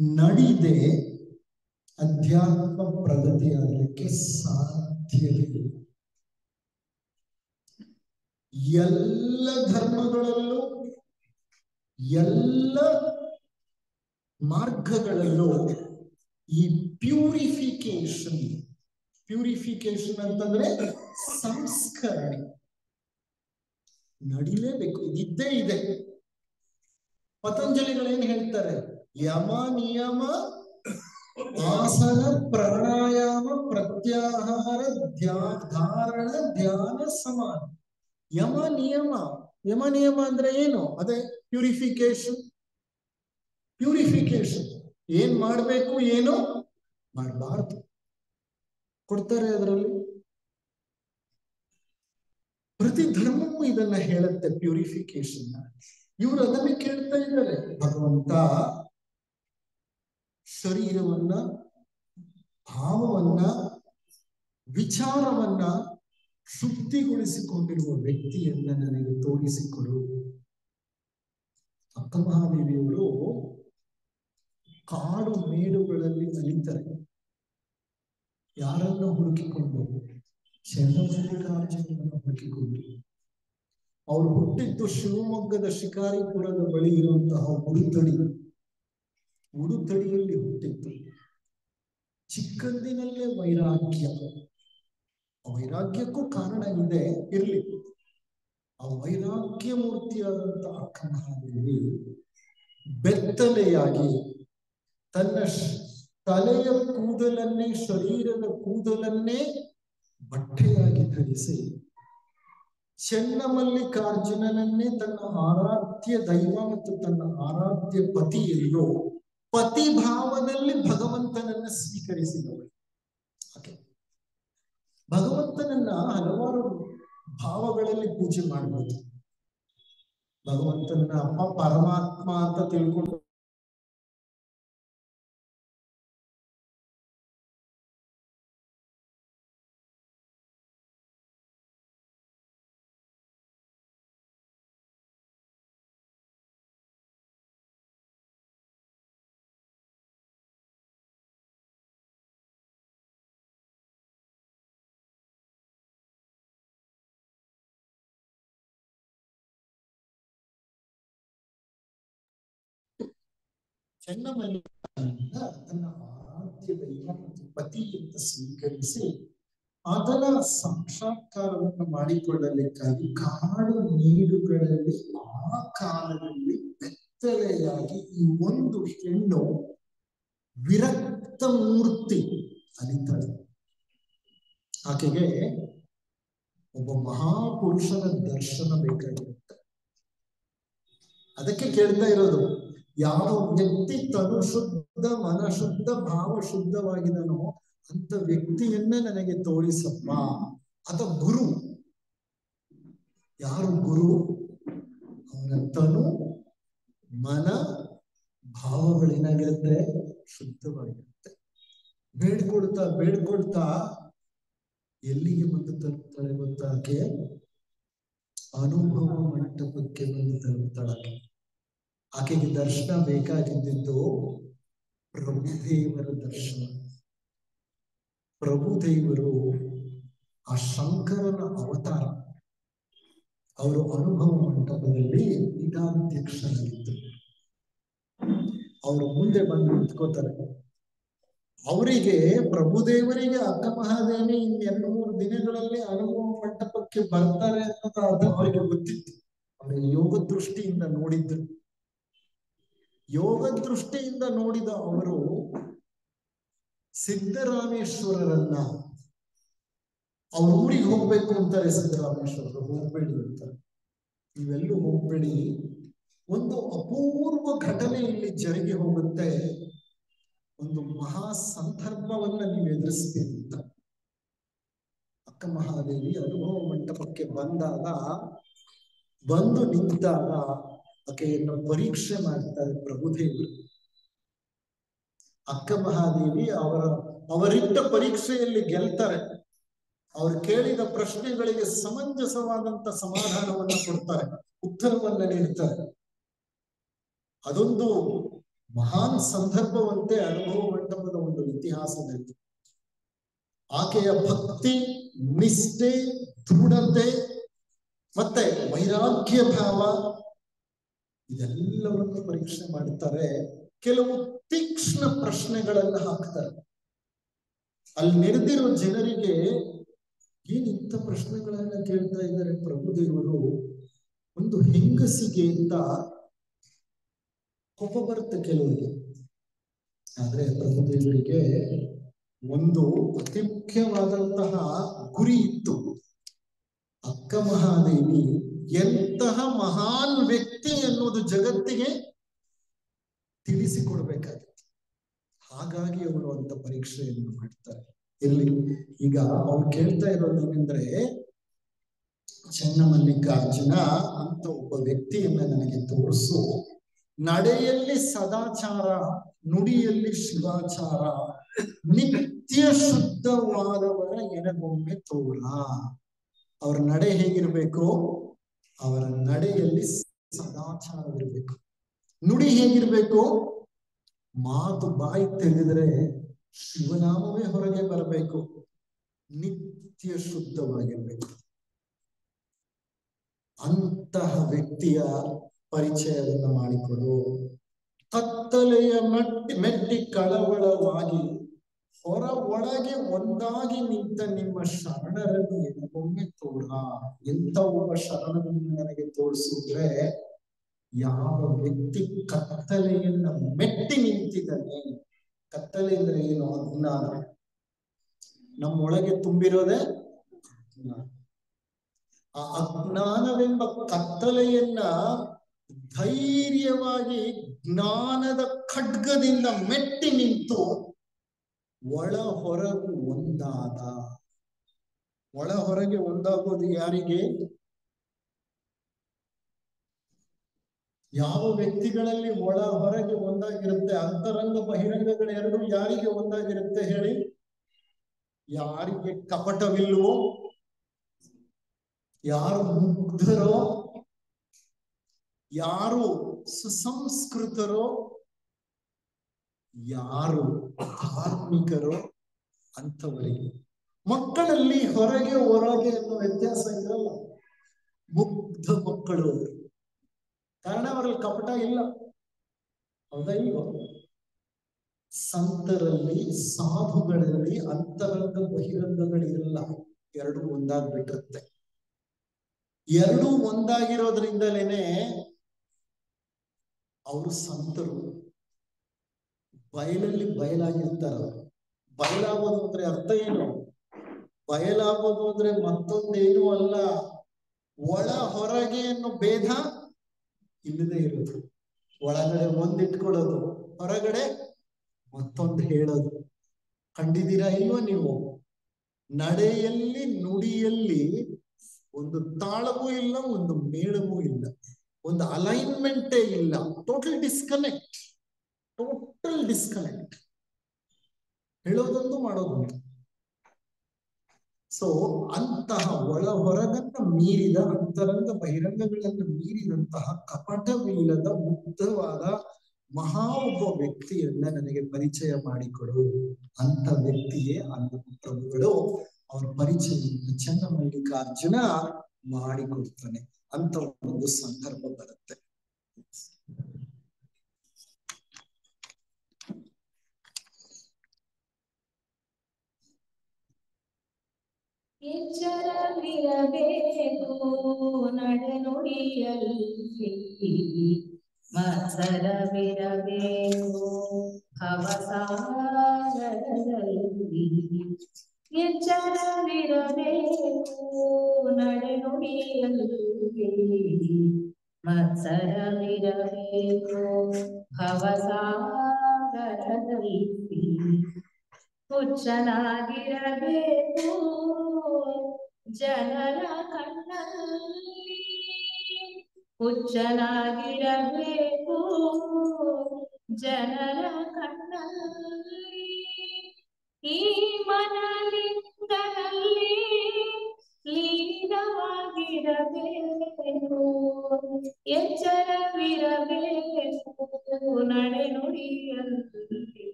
ನಡಿದೆ ಅಧ್ಯಾತ್ಮ ಪ್ರಗತಿಯಾಗಲಿಕ್ಕೆ ಸಾಧ್ಯವಿಲ್ಲ. ಎಲ್ಲ ಧರ್ಮಗಳಲ್ಲೂ ಎಲ್ಲ ಮಾರ್ಗಗಳಲ್ಲೂ ಈ ಪ್ಯೂರಿಫಿಕೇಶನ್ ಅಂತಂದ್ರೆ ಸಂಸ್ಕರಣೆ ನಡಿಲೇಬೇಕು. ಇದ್ದೇ ಇದೆ. ಪತಂಜಲಿಗಳೇನ್ ಹೇಳ್ತಾರೆ? ಯಮ ನಿಯಮ ಆಸನ ಪ್ರಾಣಾಯಾಮ ಪ್ರತ್ಯಾಹಾರ ಧಾರಣ ಧ್ಯಾನ ಸಮಾನ. ಯಮ ನಿಯಮ ಅಂದ್ರೆ ಏನು? ಅದೇ ಪ್ಯೂರಿಫಿಕೇಶನ್. ಏನ್ ಮಾಡ್ಬೇಕು, ಏನು ಮಾಡಬಾರ್ದು ಕೊಡ್ತಾರೆ ಅದರಲ್ಲಿ. ಪ್ರತಿ ಧರ್ಮವೂ ಇದನ್ನ ಹೇಳುತ್ತೆ, ಪ್ಯೂರಿಫಿಕೇಶನ್. ಇವರು ಅದನ್ನೇ ಕೇಳ್ತಾ ಇದ್ದಾರೆ. ಭಗವಂತ ಶರೀರವನ್ನ, ಭಾವವನ್ನ, ವಿಚಾರವನ್ನ ಶುದ್ಧಿಗೊಳಿಸಿಕೊಂಡಿರುವ ವ್ಯಕ್ತಿಯನ್ನ ನನಗೆ ತೋರಿಸಿಕೊಡು. ಅಕ್ಕ ಮಹಾದೇವಿಯವರು ಕಾಡು ಮೇಡುಗಳಲ್ಲಿ ಅಲಿತಾರೆ. ಯಾರನ್ನ ಹುಡುಕಿಕೊಂಡು? ಚನ್ನಮಲ್ಲಿಕಾರ್ಜುನನ್ನು ಹುಡುಕಿಕೊಂಡು. ಅವರು ಹುಟ್ಟಿದ್ದು ಶಿವಮೊಗ್ಗದ ಶಿಕಾರಿಪುರದ ಬಳಿ ಇರುವಂತಹ ಉಡುತಡಿಯಲ್ಲಿ ಹುಟ್ಟಿದ್ದು. ಚಿಕ್ಕಂದಿನಲ್ಲೇ ವೈರಾಗ್ಯಕ್ಕೂ ಕಾರಣ ಇದೆ, ಇರ್ಲಿ. ಆ ವೈರಾಗ್ಯ ಮೂರ್ತಿಯಾದಂತಹ ಅಕ್ಕ ಮಹಾದೇವಿ ಬೆತ್ತಲೆಯಾಗಿ ತನ್ನ ತಲೆಯ ಕೂದಲನ್ನೇ, ಶರೀರದ ಕೂದಲನ್ನೇ ಬಟ್ಟೆಯಾಗಿ ಧರಿಸಿ ಚನ್ನಮಲ್ಲಿಕಾರ್ಜುನನನ್ನೇ ತನ್ನ ಆರಾಧ್ಯ ದೈವ ಮತ್ತು ತನ್ನ ಆರಾಧ್ಯ ಪತಿ ಎಲ್ಲೋ ಪತಿ ಭಾವದಲ್ಲಿ ಭಗವಂತನನ್ನ ಸ್ವೀಕರಿಸಿದವಳು ಆಕೆ. ಭಗವಂತನನ್ನ ಹಲವಾರು ಭಾವಗಳಲ್ಲಿ ಪೂಜೆ ಮಾಡಬಹುದು. ಭಗವಂತನ ಅಪ್ಪ ಪರಮಾತ್ಮ ಅಂತ ತಿಳ್ಕೊಂಡು ಚನ್ನಮಲ್ಲಿಕಾರ್ಜುನ ತನ್ನ ಆರಾಧ್ಯ ದೈವ ಮತ್ತು ಪತಿ ಅಂತ ಸ್ವೀಕರಿಸಿ ಅದರ ಸಾಕ್ಷಾತ್ಕಾರವನ್ನು ಮಾಡಿಕೊಳ್ಳಲಿಕ್ಕಾಗಿ ಕಾಡು ನೀಡುಗಳಲ್ಲಿ ಆ ಕಾಲದಲ್ಲಿ ಬೆತ್ತಲೆಯಾಗಿ ಈ ಒಂದು ಹೆಣ್ಣು ವಿರಕ್ತ ಮೂರ್ತಿ ಅಲಿತಾಳೆ. ಆಕೆಗೆ ಒಬ್ಬ ಮಹಾಪುರುಷನ ದರ್ಶನ ಬೇಕಾಗಿರುತ್ತೆ. ಅದಕ್ಕೆ ಕೇಳ್ತಾ ಇರೋದು, ಯಾವ ವ್ಯಕ್ತಿ ತನು ಶುದ್ಧ, ಮನ ಶುದ್ಧ, ಭಾವ ಶುದ್ಧವಾಗಿದನೋ ಅಂತ ವ್ಯಕ್ತಿಯನ್ನ ನನಗೆ ತೋರಿಸಪ್ಪ. ಅದ ಗುರು. ಯಾರು ಗುರು? ಅವನ ತನು, ಮನ, ಭಾವಗಳೇನಾಗಿರುತ್ತೆ? ಶುದ್ಧವಾಗಿರುತ್ತೆ. ಬೇಡ್ಕೊಳ್ತಾ ಎಲ್ಲಿಗೆ ಬಂದು ತಲುಪ್ತಾಳೆ ಗೊತ್ತಾ? ಆಕೆ ಅನುಭವ ಮಂಟಪಕ್ಕೆ ಬಂದು ತಲುಪ್ತಾಳೆ. ಆಕೆಗೆ ದರ್ಶನ ಬೇಕಾಗಿದ್ದು ಪ್ರಭುದೇವರ ದರ್ಶನ. ಪ್ರಭುದೇವರು ಆ ಶಂಕರನ ಅವತಾರ. ಅವರು ಅನುಭವ ಮಂಟಪದಲ್ಲಿ ಪೀಠಾಧ್ಯಕ್ಷರಾಗಿದ್ದರು. ಅವರು ಮುಂದೆ ಬಂದು ನಿಂತ್ಕೋತಾರೆ. ಅವರಿಗೆ, ಪ್ರಭುದೇವರಿಗೆ ಅಕ್ಕ ಮಹಾದೇವಿ ಇನ್ನು 2-3 ದಿನಗಳಲ್ಲಿ ಅನುಭವ ಮಂಟಪಕ್ಕೆ ಬರ್ತಾರೆ ಅನ್ನೋದು ಅವರಿಗೆ ಗೊತ್ತಿತ್ತು. ಅವರಿಗೆ ಯೋಗ ದೃಷ್ಟಿಯಿಂದ ನೋಡಿದ್ರು. ಯೋಗ ದೃಷ್ಟಿಯಿಂದ ನೋಡಿದ ಅವರು ಸಿದ್ದರಾಮೇಶ್ವರರನ್ನ ಅವ್ರ ಊರಿಗೆ ಹೋಗ್ಬೇಕು ಅಂತಾರೆ. ಸಿದ್ದರಾಮೇಶ್ವರರು ಹೋಗ್ಬೇಡಿ ಅಂತಾರೆ. ನೀವೆಲ್ಲೂ ಹೋಗ್ಬೇಡಿ, ಒಂದು ಅಪೂರ್ವ ಘಟನೆ ಇಲ್ಲಿ ಜರುಗಿ ಹೋಗುತ್ತೆ, ಒಂದು ಮಹಾ ಸಂದರ್ಭವನ್ನ ನೀವು ಎದುರಿಸ್ತೀರಿ ಅಂತ. ಅಕ್ಕ ಮಹಾದೇವಿ ಅನುಭವ ಮಂಟಪಕ್ಕೆ ಬಂದು ನಿಂತಾಗ ಆಕೆಯನ್ನು ಪರೀಕ್ಷೆ ಮಾಡ್ತಾರೆ ಪ್ರಭುದೇವರು. ಅಕ್ಕ ಮಹಾದೇವಿ ಅವರಿಟ್ಟ ಪರೀಕ್ಷೆಯಲ್ಲಿ ಗೆಲ್ತಾರೆ. ಅವ್ರು ಕೇಳಿದ ಪ್ರಶ್ನೆಗಳಿಗೆ ಸಮಂಜಸವಾದಂತ ಸಮಾಧಾನವನ್ನ ಕೊಡ್ತಾರೆ, ಉತ್ತರವನ್ನ ನೀಡ್ತಾರೆ. ಅದೊಂದು ಮಹಾನ್ ಸಂದರ್ಭವಂತೆ ಅನುಭವ ಮಂಟಪದ ಒಂದು ಇತಿಹಾಸದಲ್ಲಿ ಆಕೆಯ ಭಕ್ತಿ, ನಿಷ್ಠೆ, ದೃಢತೆ ಮತ್ತೆ ವೈರಾಗ್ಯ ಭಾವ ಇದೆಲ್ಲವನ್ನು ಪರೀಕ್ಷೆ ಮಾಡ್ತಾರೆ. ಕೆಲವು ತೀಕ್ಷ್ಣ ಪ್ರಶ್ನೆಗಳನ್ನ ಹಾಕ್ತಾರೆ. ಅಲ್ಲಿ ನೆರೆದಿರೋ ಜನರಿಗೆ ಏನ್ ಇಂಥ ಪ್ರಶ್ನೆಗಳನ್ನ ಕೇಳ್ತಾ ಇದ್ದಾರೆ ಪ್ರಭುದೇವರು, ಒಂದು ಹೆಂಗಸಿಗೆ ಅಂತ ಕೋಪ ಬರುತ್ತೆ ಕೆಲವರಿಗೆ. ಆದ್ರೆ ಪ್ರಭುದೇವರಿಗೆ ಒಂದು ಅತಿ ಮುಖ್ಯವಾದಂತಹ ಗುರಿ ಇತ್ತು. ಅಕ್ಕ ಮಹಾದೇವಿ ಎಂತಹ ಮಹಾನ್ ವ್ಯಕ್ತಿ ಎನ್ನುವುದು ಜಗತ್ತಿಗೆ ತಿಳಿಸಿಕೊಡ್ಬೇಕಾಗಿತ್ತು. ಹಾಗಾಗಿ ಅವರು ಅಂತ ಪರೀಕ್ಷೆಯನ್ನು ಮಾಡ್ತಾರೆ. ಇಲ್ಲಿ ಈಗ ಅವ್ರು ಕೇಳ್ತಾ ಇರೋದೇನೆಂದ್ರೆ, ಚೆನ್ನಮಲ್ಲಿಕಾರ್ಜುನ ಅಂತ ಒಬ್ಬ ವ್ಯಕ್ತಿಯನ್ನ ನನಗೆ ತೋರಿಸು, ನಡೆಯಲ್ಲಿ ಸದಾಚಾರ, ನುಡಿಯಲ್ಲಿ ಶಿವಾಚಾರ, ನಿತ್ಯ ಶುದ್ಧವಾದವರ ಎನಗೊಮ್ಮೆ ತೋರ. ಅವರ ನಡೆ ಹೇಗಿರ್ಬೇಕು? ಅವರ ನಡೆಯಲ್ಲಿ ಸದಾಚಾರವಿರ್ಬೇಕು. ನುಡಿ ಹೇಗಿರ್ಬೇಕು? ಮಾತು ಬಾಯಿ ತೆಗೆದ್ರೆ ಶಿವನಾಮವೇ ಹೊರಗೆ ಬರಬೇಕು. ನಿತ್ಯ ಶುದ್ಧವಾಗಿರ್ಬೇಕು. ಅಂತಹ ವ್ಯಕ್ತಿಯ ಪರಿಚಯವನ್ನ ಮಾಡಿಕೊಡು. ಕತ್ತಲೆಯ ಮೆಟ್ಟಿ ಕಳವಳವಾಗಿ ಹೊರ ಒಳಗೆ ಒಂದಾಗಿ ನಿಂತ ನಿಮ್ಮ ಶರಣರನ್ನು ಎನಗೊಮ್ಮೆ ತೋರ. ಎಂತ ಒಬ್ಬ ಶರಣರನ್ನು ನನಗೆ ತೋರಿಸಿದ್ರೆ, ಯಾವ ವ್ಯಕ್ತಿ ಕತ್ತಲೆಯನ್ನ ಮೆಟ್ಟಿ ನಿಂತಿದ್ದಾನೆ. ಕತ್ತಲೆ ಅಂದ್ರೆ ಏನು? ಅಜ್ಞಾನ. ನಮ್ಮೊಳಗೆ ತುಂಬಿರೋದೇ ಅಜ್ಞಾನ. ಆ ಅಜ್ಞಾನವೆಂಬ ಕತ್ತಲೆಯನ್ನ ಧೈರ್ಯವಾಗಿ ಜ್ಞಾನದ ಖಡ್ಗದಿಂದ ಮೆಟ್ಟಿ ನಿಂತು ಒಳ ಹೊರಗು ಒಂದಾದ. ಒಳ ಹೊರಗೆ ಒಂದಾಗೋದು ಯಾರಿಗೆ? ಯಾವ ವ್ಯಕ್ತಿಗಳಲ್ಲಿ ಒಳ ಹೊರಗೆ ಒಂದಾಗಿರುತ್ತೆ? ಅಂತರಂಗ ಬಹಿರಂಗಗಳು ಎರಡು ಯಾರಿಗೆ ಒಂದಾಗಿರುತ್ತೆ ಹೇಳಿ? ಯಾರಿಗೆ ಕಪಟವಿಲ್ವೋ, ಯಾರು ಮುಗ್ಧರೋ, ಯಾರು ಸುಸಂಸ್ಕೃತರೋ, ಯಾರು ಧಾರ್ಮಿಕರೋ ಅಂಥವರಿಗೆ. ಮಕ್ಕಳಲ್ಲಿ ಹೊರಗೆ ಹೊರಗೆ ಅನ್ನೋ ವ್ಯತ್ಯಾಸ ಇರಲ್ಲ. ಮುಗ್ಧ ಮಕ್ಕಳು ಅವರು, ಕಾರಣ ಅವರಲ್ಲಿ ಕಪಟ ಇಲ್ಲ. ಹೌದಾ ಇಲ್ವೋ? ಸಂತರಲ್ಲಿ, ಸಾಧುಗಳಲ್ಲಿ ಅಂತರಂಗ ಬಹಿರಂಗಗಳಿರಲ್ಲ. ಎರಡು ಒಂದಾಗ್ಬಿಟ್ಟಿರುತ್ತೆ. ಎರಡೂ ಒಂದಾಗಿರೋದ್ರಿಂದಲೇನೆ ಅವರು ಸಂತರು. ಬಯಲಲ್ಲಿ ಬಯಲಾಗಿರ್ತಾರ. ಬಯಲಾಗೋದು ಅಂದ್ರೆ ಅರ್ಥ ಏನು? ಬಯಲಾಗೋದು ಅಂದ್ರೆ ಮತ್ತೊಂದೇನು ಅಲ್ಲ, ಒಳ ಹೊರಗೆ ಅನ್ನೋ ಭೇದ ಇಲ್ಲದೆ ಇರೋದು. ಒಳಗಡೆ ಒಂದಿಟ್ಕೊಳ್ಳೋದು, ಹೊರಗಡೆ ಮತ್ತೊಂದು ಹೇಳೋದು. ಕಂಡಿದ್ದೀರಾ ಇಲ್ವ ನೀವು? ನಡೆಯಲ್ಲಿ, ನುಡಿಯಲ್ಲಿ ಒಂದು ತಾಳವೂ ಇಲ್ಲ, ಒಂದು ಮೇಳವೂ ಇಲ್ಲ, ಒಂದು ಅಲೈನ್ಮೆಂಟೇ ಇಲ್ಲ. Total disconnect. Total disconnect. ಹೇಳೋದೊಂದು ಮಾಡೋದೊಂದು. ಸೊ ಅಂತಹ ಒಳ ಹೊರಗನ್ನ ಮೀರಿದ, ಅಂತರಂಗ ಬಹಿರಂಗಗಳನ್ನು ಮೀರಿದಂತಹ ಕಪಟವಿಲ್ಲದ ಮುಗ್ಧವಾದ ಮಹಾ ಒಬ್ಬ ವ್ಯಕ್ತಿಯನ್ನ ನನಗೆ ಪರಿಚಯ ಮಾಡಿಕೊಡು. ಅಂತ ವ್ಯಕ್ತಿಯೇ ಅಂತ ಪ್ರಭುಗಳು ಅವರ ಪರಿಚಯವನ್ನು ಚೆನ್ನಮಲ್ಲಿಕಾರ್ಜುನ ಮಾಡಿಕೊಡ್ತಾನೆ. ಅಂತ ಒಂದು ಸಂದರ್ಭ ಬರುತ್ತೆ. ಎಚ್ಚರವಿರಬೇಕು ನಡೆನುಡಿಯಲ್ಲಿ, ಮತ್ಸರವಿರಬೇಕು ಭವಸಾಗರದಲ್ಲಿ. ಎಚ್ಚರವಿರಬೇಕು ನಡೆನುಡಿಯಲ್ಲಿ, ಮತ್ಸರವಿರಬೇಕು ಭವಸಾಗರದಲ್ಲಿ. ಹುಚ್ಚನಾಗಿರಬೇಕು ಜನರ ಕಣ್ಣಲ್ಲಿ, ಹುಚ್ಚನಾಗಿರಬೇಕು ಜನರ ಕಣ್ಣಲ್ಲಿ. ಈ ಮನಲಿಂಗದಲ್ಲಿ ಲೀನವಾಗಿ ಎಚ್ಚರವಿರಬೇಕು ನಡೆನುಡಿಯಲ್ಲಿ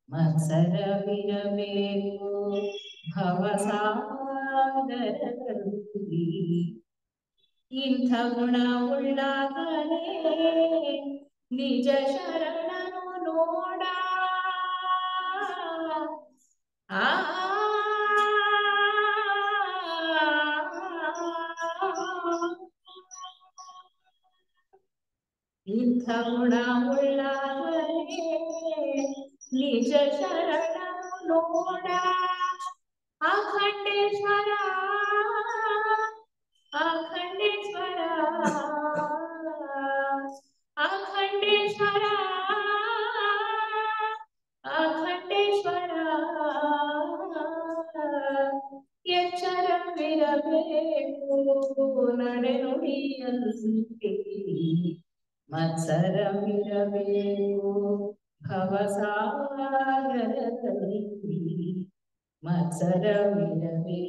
ಮತ್ಸರವಿರಬೇಕು ಭವಸಾಗರದಲ್ಲಿ ಇಂಥ ಗುಣವುಳ್ಳಾಗಲೇ ನಿಜ ಶರಣನು ನೋಡ ಆ ಇಂಥ ಗುಣವುಳ್ಳಾಗಲೇ ನಿಜ ಶರಣನು ನೋಡ ಅಖಂಡೇಶ್ವರ ಅಖಂಡೇಶ್ವರ ಅಖಂಡೇಶ್ವರ ಅಖಂಡೇಶ್ವರ ಎಚ್ಚರವಿರಬೇಕು ನಡೆನುಡಿಯಲ್ಲಿ ಮತ್ಸರವಿರಬೇಕು ಭವಸಾಗರದಲ್ಲಿ ಮತ್ಸರವಿರಬೇಕು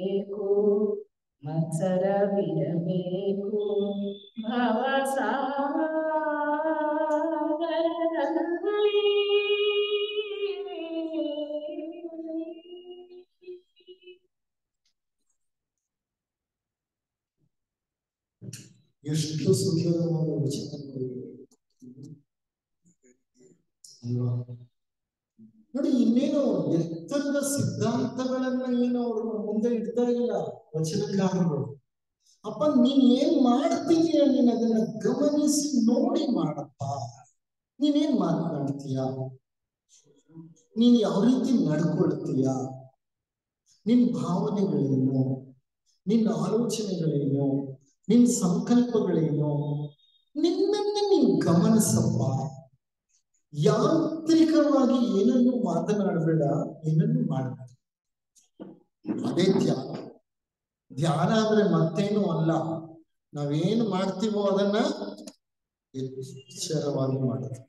ಮತ್ಸರವಿರಬೇಕು ಭವಸಾಗರದಲ್ಲಿ ಎಷ್ಟು ಸುಂದರವಾದ ವಚನಗಳು ಅಲ್ವಾ? ನೋಡಿ, ಇನ್ನೇನು ಎತ್ತರದ ಸಿದ್ಧಾಂತಗಳನ್ನ ಏನು ಅವರು ಮುಂದೆ ಇಡ್ತಾ ಇಲ್ಲ ವಚನಕಾರರು. ಅಪ್ಪ, ನೀನ್ ಏನ್ ಮಾಡ್ತೀಯ, ನೀನ್ ಅದನ್ನ ಗಮನಿಸಿ ನೋಡಿ ಮಾಡಪ್ಪ. ನೀನೇನ್ ಮಾತನಾಡ್ತೀಯ, ನೀನ್ ಯಾವ ರೀತಿ ನಡ್ಕೊಳ್ತೀಯ, ನಿನ್ ಭಾವನೆಗಳೇನು, ನಿನ್ನ ಆಲೋಚನೆಗಳೇನು, ನಿನ್ ಸಂಕಲ್ಪಗಳೇನು, ನಿನ್ನನ್ನ ನೀನ್ ಗಮನಿಸಪ್ಪ. ಯಾಂತ್ರಿಕವಾಗಿ ಏನನ್ನು ಮಾತನಾಡಬೇಡ, ಏನನ್ನು ಮಾಡಬೇಡ. ಅದೇ ಧ್ಯಾನ. ಧ್ಯಾನ ಅಂದ್ರೆ ಮತ್ತೇನು ಅಲ್ಲ, ನಾವೇನು ಮಾಡ್ತೀವೋ ಅದನ್ನ ಎಚ್ಚರವಾಗಿ ಮಾಡೋದು.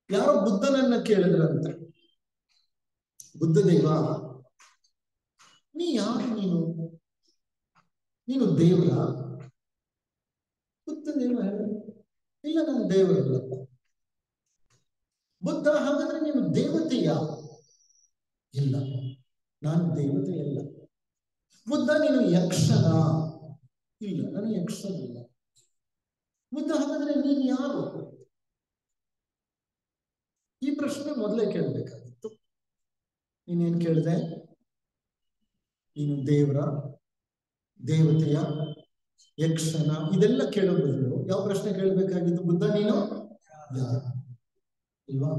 ಯಾರೋ ಬುದ್ಧನನ್ನ ಕೇಳಿದ್ರಂತೆ, ಬುದ್ಧದೇವ, ನೀ ಯಾರು, ನೀನು ದೇವರ? ಬುದ್ಧದೇವ ಹೇಳ, ಇಲ್ಲ, ನಾನು ದೇವರಲ್ಲ. ಬುದ್ಧ, ಹಾಗಾದ್ರೆ ನೀನು ದೇವತೆಯ? ಇಲ್ಲ, ನಾನು ದೇವತೆಯಲ್ಲ. ಬುದ್ಧ, ನೀನು ಯಕ್ಷನ? ಇಲ್ಲ, ನಾನು ಯಕ್ಷನಲ್ಲ. ಬುದ್ಧ, ಹಾಗಾದ್ರೆ ನೀನು ಯಾರು? ಈ ಪ್ರಶ್ನೆ ಮೊದಲೇ ಕೇಳಬೇಕಾಗಿತ್ತು. ನೀನೇನ್ ಕೇಳಿದೆ? ನೀನು ದೇವರ, ದೇವತೆಯ, ಯಕ್ಷನ? ಇದೆಲ್ಲ ಕೇಳೋ ಬದಲು ಯಾವ ಪ್ರಶ್ನೆ ಕೇಳಬೇಕಾಗಿತ್ತು? ಬುದ್ಧ, ನೀನು ಯಾರು? ಇಲ್ವಾ?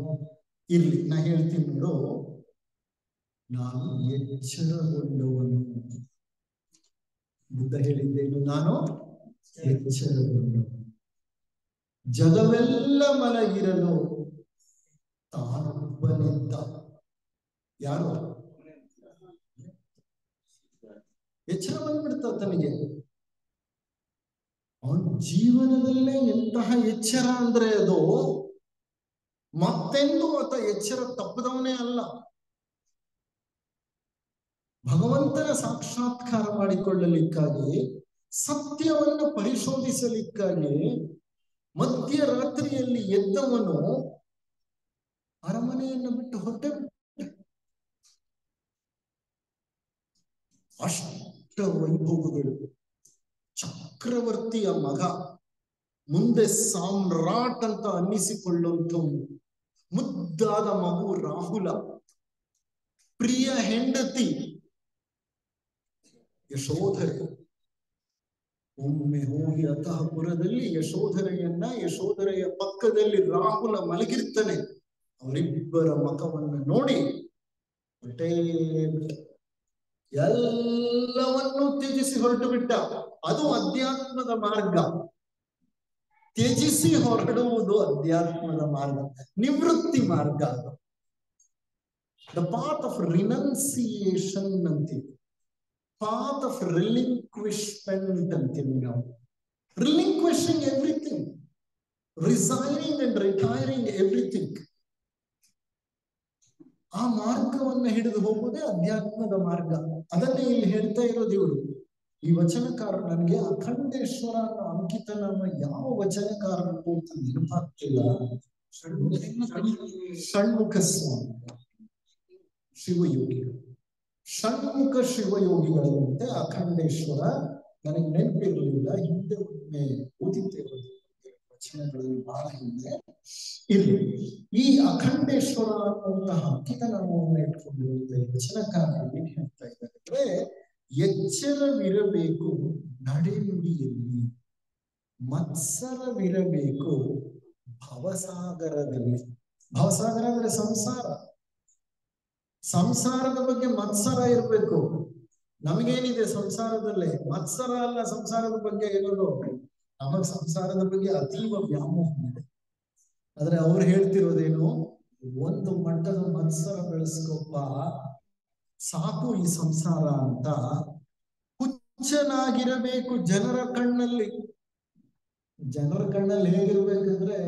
ಇರ್ಲಿ, ನಾ ಹೇಳ್ತೀನಿ ನೋಡು. ನಾನು ಎಚ್ಚರಗೊಂಡವನು. ಬುದ್ಧ ಹೇಳಿದ್ದೇನು? ನಾನು ಎಚ್ಚರಗೊಂಡವನು. ಜಗವೆಲ್ಲ ಮಲಗಿರಲು ತಾನೊಬ್ಬನಿದ್ದ. ಯಾರು? ಎಚ್ಚರ ಬಂದ್ಬಿಡ್ತ ತನಗೆ. ಅವನ ಜೀವನದಲ್ಲೇ ಎಂತಹ ಎಚ್ಚರ ಅಂದ್ರೆ ಅದು ಮತ್ತೆಂದು ಆತ ಎಚ್ಚರ ತಪ್ಪದವನೇ ಅಲ್ಲ. ಭಗವಂತನ ಸಾಕ್ಷಾತ್ಕಾರ ಮಾಡಿಕೊಳ್ಳಲಿಕ್ಕಾಗಿ, ಸತ್ಯವನ್ನು ಪರಿಶೋಧಿಸಲಿಕ್ಕಾಗಿ ಮಧ್ಯರಾತ್ರಿಯಲ್ಲಿ ಎದ್ದವನು ಅರಮನೆಯನ್ನು ಬಿಟ್ಟು ಹೊರಟೆ. ಅಷ್ಟ ವೈಭೋಗಗಳು, ಚಕ್ರವರ್ತಿಯ ಮಗ, ಮುಂದೆ ಸಾಮ್ರಾಟ್ ಅಂತ ಅನ್ನಿಸಿಕೊಳ್ಳುವಂಥವನು, ಮುದ್ದಾದ ಮಗು ರಾಹುಲ, ಪ್ರಿಯ ಹೆಂಡತಿ ಯಶೋಧರೆ. ಒಮ್ಮೆ ಹೋಗಿ ಅಂತಃಪುರದಲ್ಲಿ ಯಶೋಧರೆಯ ಪಕ್ಕದಲ್ಲಿ ರಾಹುಲ ಮಲಗಿರ್ತಾನೆ. ಅವರಿಬ್ಬರ ಮುಖವನ್ನು ನೋಡಿ ಹೊರಟೇ ಬಿಟ್ಟ. ಎಲ್ಲವನ್ನೂ ತ್ಯಜಿಸಿ ಹೊರಟು ಬಿಟ್ಟ. ಅದು ಅಧ್ಯಾತ್ಮದ ಮಾರ್ಗ. ತ್ಯಜಿಸಿ ಹೊರಡುವುದು ಅಧ್ಯಾತ್ಮದ ಮಾರ್ಗ, ನಿವೃತ್ತಿ ಮಾರ್ಗ. ಅದು ದ ಪಾತ್ ಆಫ್ ರಿನನ್ಸಿಯೇಷನ್ ಅಂತೀವಿ, ಪಾತ್ ಆಫ್ ರಿಲಿಂಕ್ವಿಶ್ಮೆಂಟ್ ಅಂತೀವಿ ನಾವು. Relinquishing everything, resigning and retiring everything. ಆ ಮಾರ್ಗವನ್ನು ಹಿಡಿದು ಹೋಗುವುದೇ ಅಧ್ಯಾತ್ಮದ ಮಾರ್ಗ. ಅದನ್ನೇ ಇಲ್ಲಿ ಹೇಳ್ತಾ ಇರೋದು ಇವರು. ಈ ವಚನಕಾರ ನನಗೆ ಅಖಂಡೇಶ್ವರ ಅನ್ನೋ ಅಂಕಿತನಾಮ ಯಾವ ವಚನಕಾರನಿಗೂ ಅಂತ ನೆನಪಾಗ್ತಿಲ್ಲ. ಷಣ್ಮುಖ ಸ್ವಾಮಿ ಶಿವಯೋಗಿಗಳು, ಷಣ್ಮುಖ ಶಿವಯೋಗಿಗಳಂತೆ ಅಖಂಡೇಶ್ವರ ನನಗೆ ನೆನಪಿರಲಿಲ್ಲ. ಹಿಂದೆ ಒಮ್ಮೆ ಓದಿದ್ದೇವೆ ವಚನಗಳಲ್ಲಿ ಬಹಳ ಹಿಂದೆ. ಇಲ್ಲಿ ಈ ಅಖಂಡೇಶ್ವರ ಅನ್ನುವಂತಹ ಅಂಕಿತನಾಮವನ್ನು ಇಟ್ಕೊಂಡಿರುವಂತಹ ವಚನಕಾರ ಏನ್ ಹೇಳ್ತಾ ಇದ್ದಾರೆ ಅಂದ್ರೆ, ಎಚ್ಚರವಿರಬೇಕು ನಡೆನುಡಿಯಲ್ಲಿ, ಮತ್ಸರವಿರಬೇಕು ಭವಸಾಗರದಲ್ಲಿ. ಭವಸಾಗರ ಅಂದ್ರೆ ಸಂಸಾರ. ಸಂಸಾರದ ಬಗ್ಗೆ ಮತ್ಸರ ಇರಬೇಕು. ನಮಗೇನಿದೆ ಸಂಸಾರದಲ್ಲೇ ಮತ್ಸರ ಅಲ್ಲ. ಸಂಸಾರದ ಬಗ್ಗೆ ಇರೋದು ನಮಗ್ ಸಂಸಾರದ ಬಗ್ಗೆ ಅತೀವ ವ್ಯಾಮೋಹ ಇದೆ. ಆದ್ರೆ ಅವ್ರು ಹೇಳ್ತಿರೋದೇನು, ಒಂದು ಮಟ್ಟದ ಮತ್ಸರ ಬೆಳೆಸ್ಕೊಪ್ಪ, ಸಾಕು ಈ ಸಂಸಾರ ಅಂತ. ಹುಚ್ಚನಾಗಿರಬೇಕು ಜನರ ಕಣ್ಣಲ್ಲಿ. ಜನರ ಕಣ್ಣಲ್ಲಿ ಹೇಗಿರ್ಬೇಕಂದ್ರೆ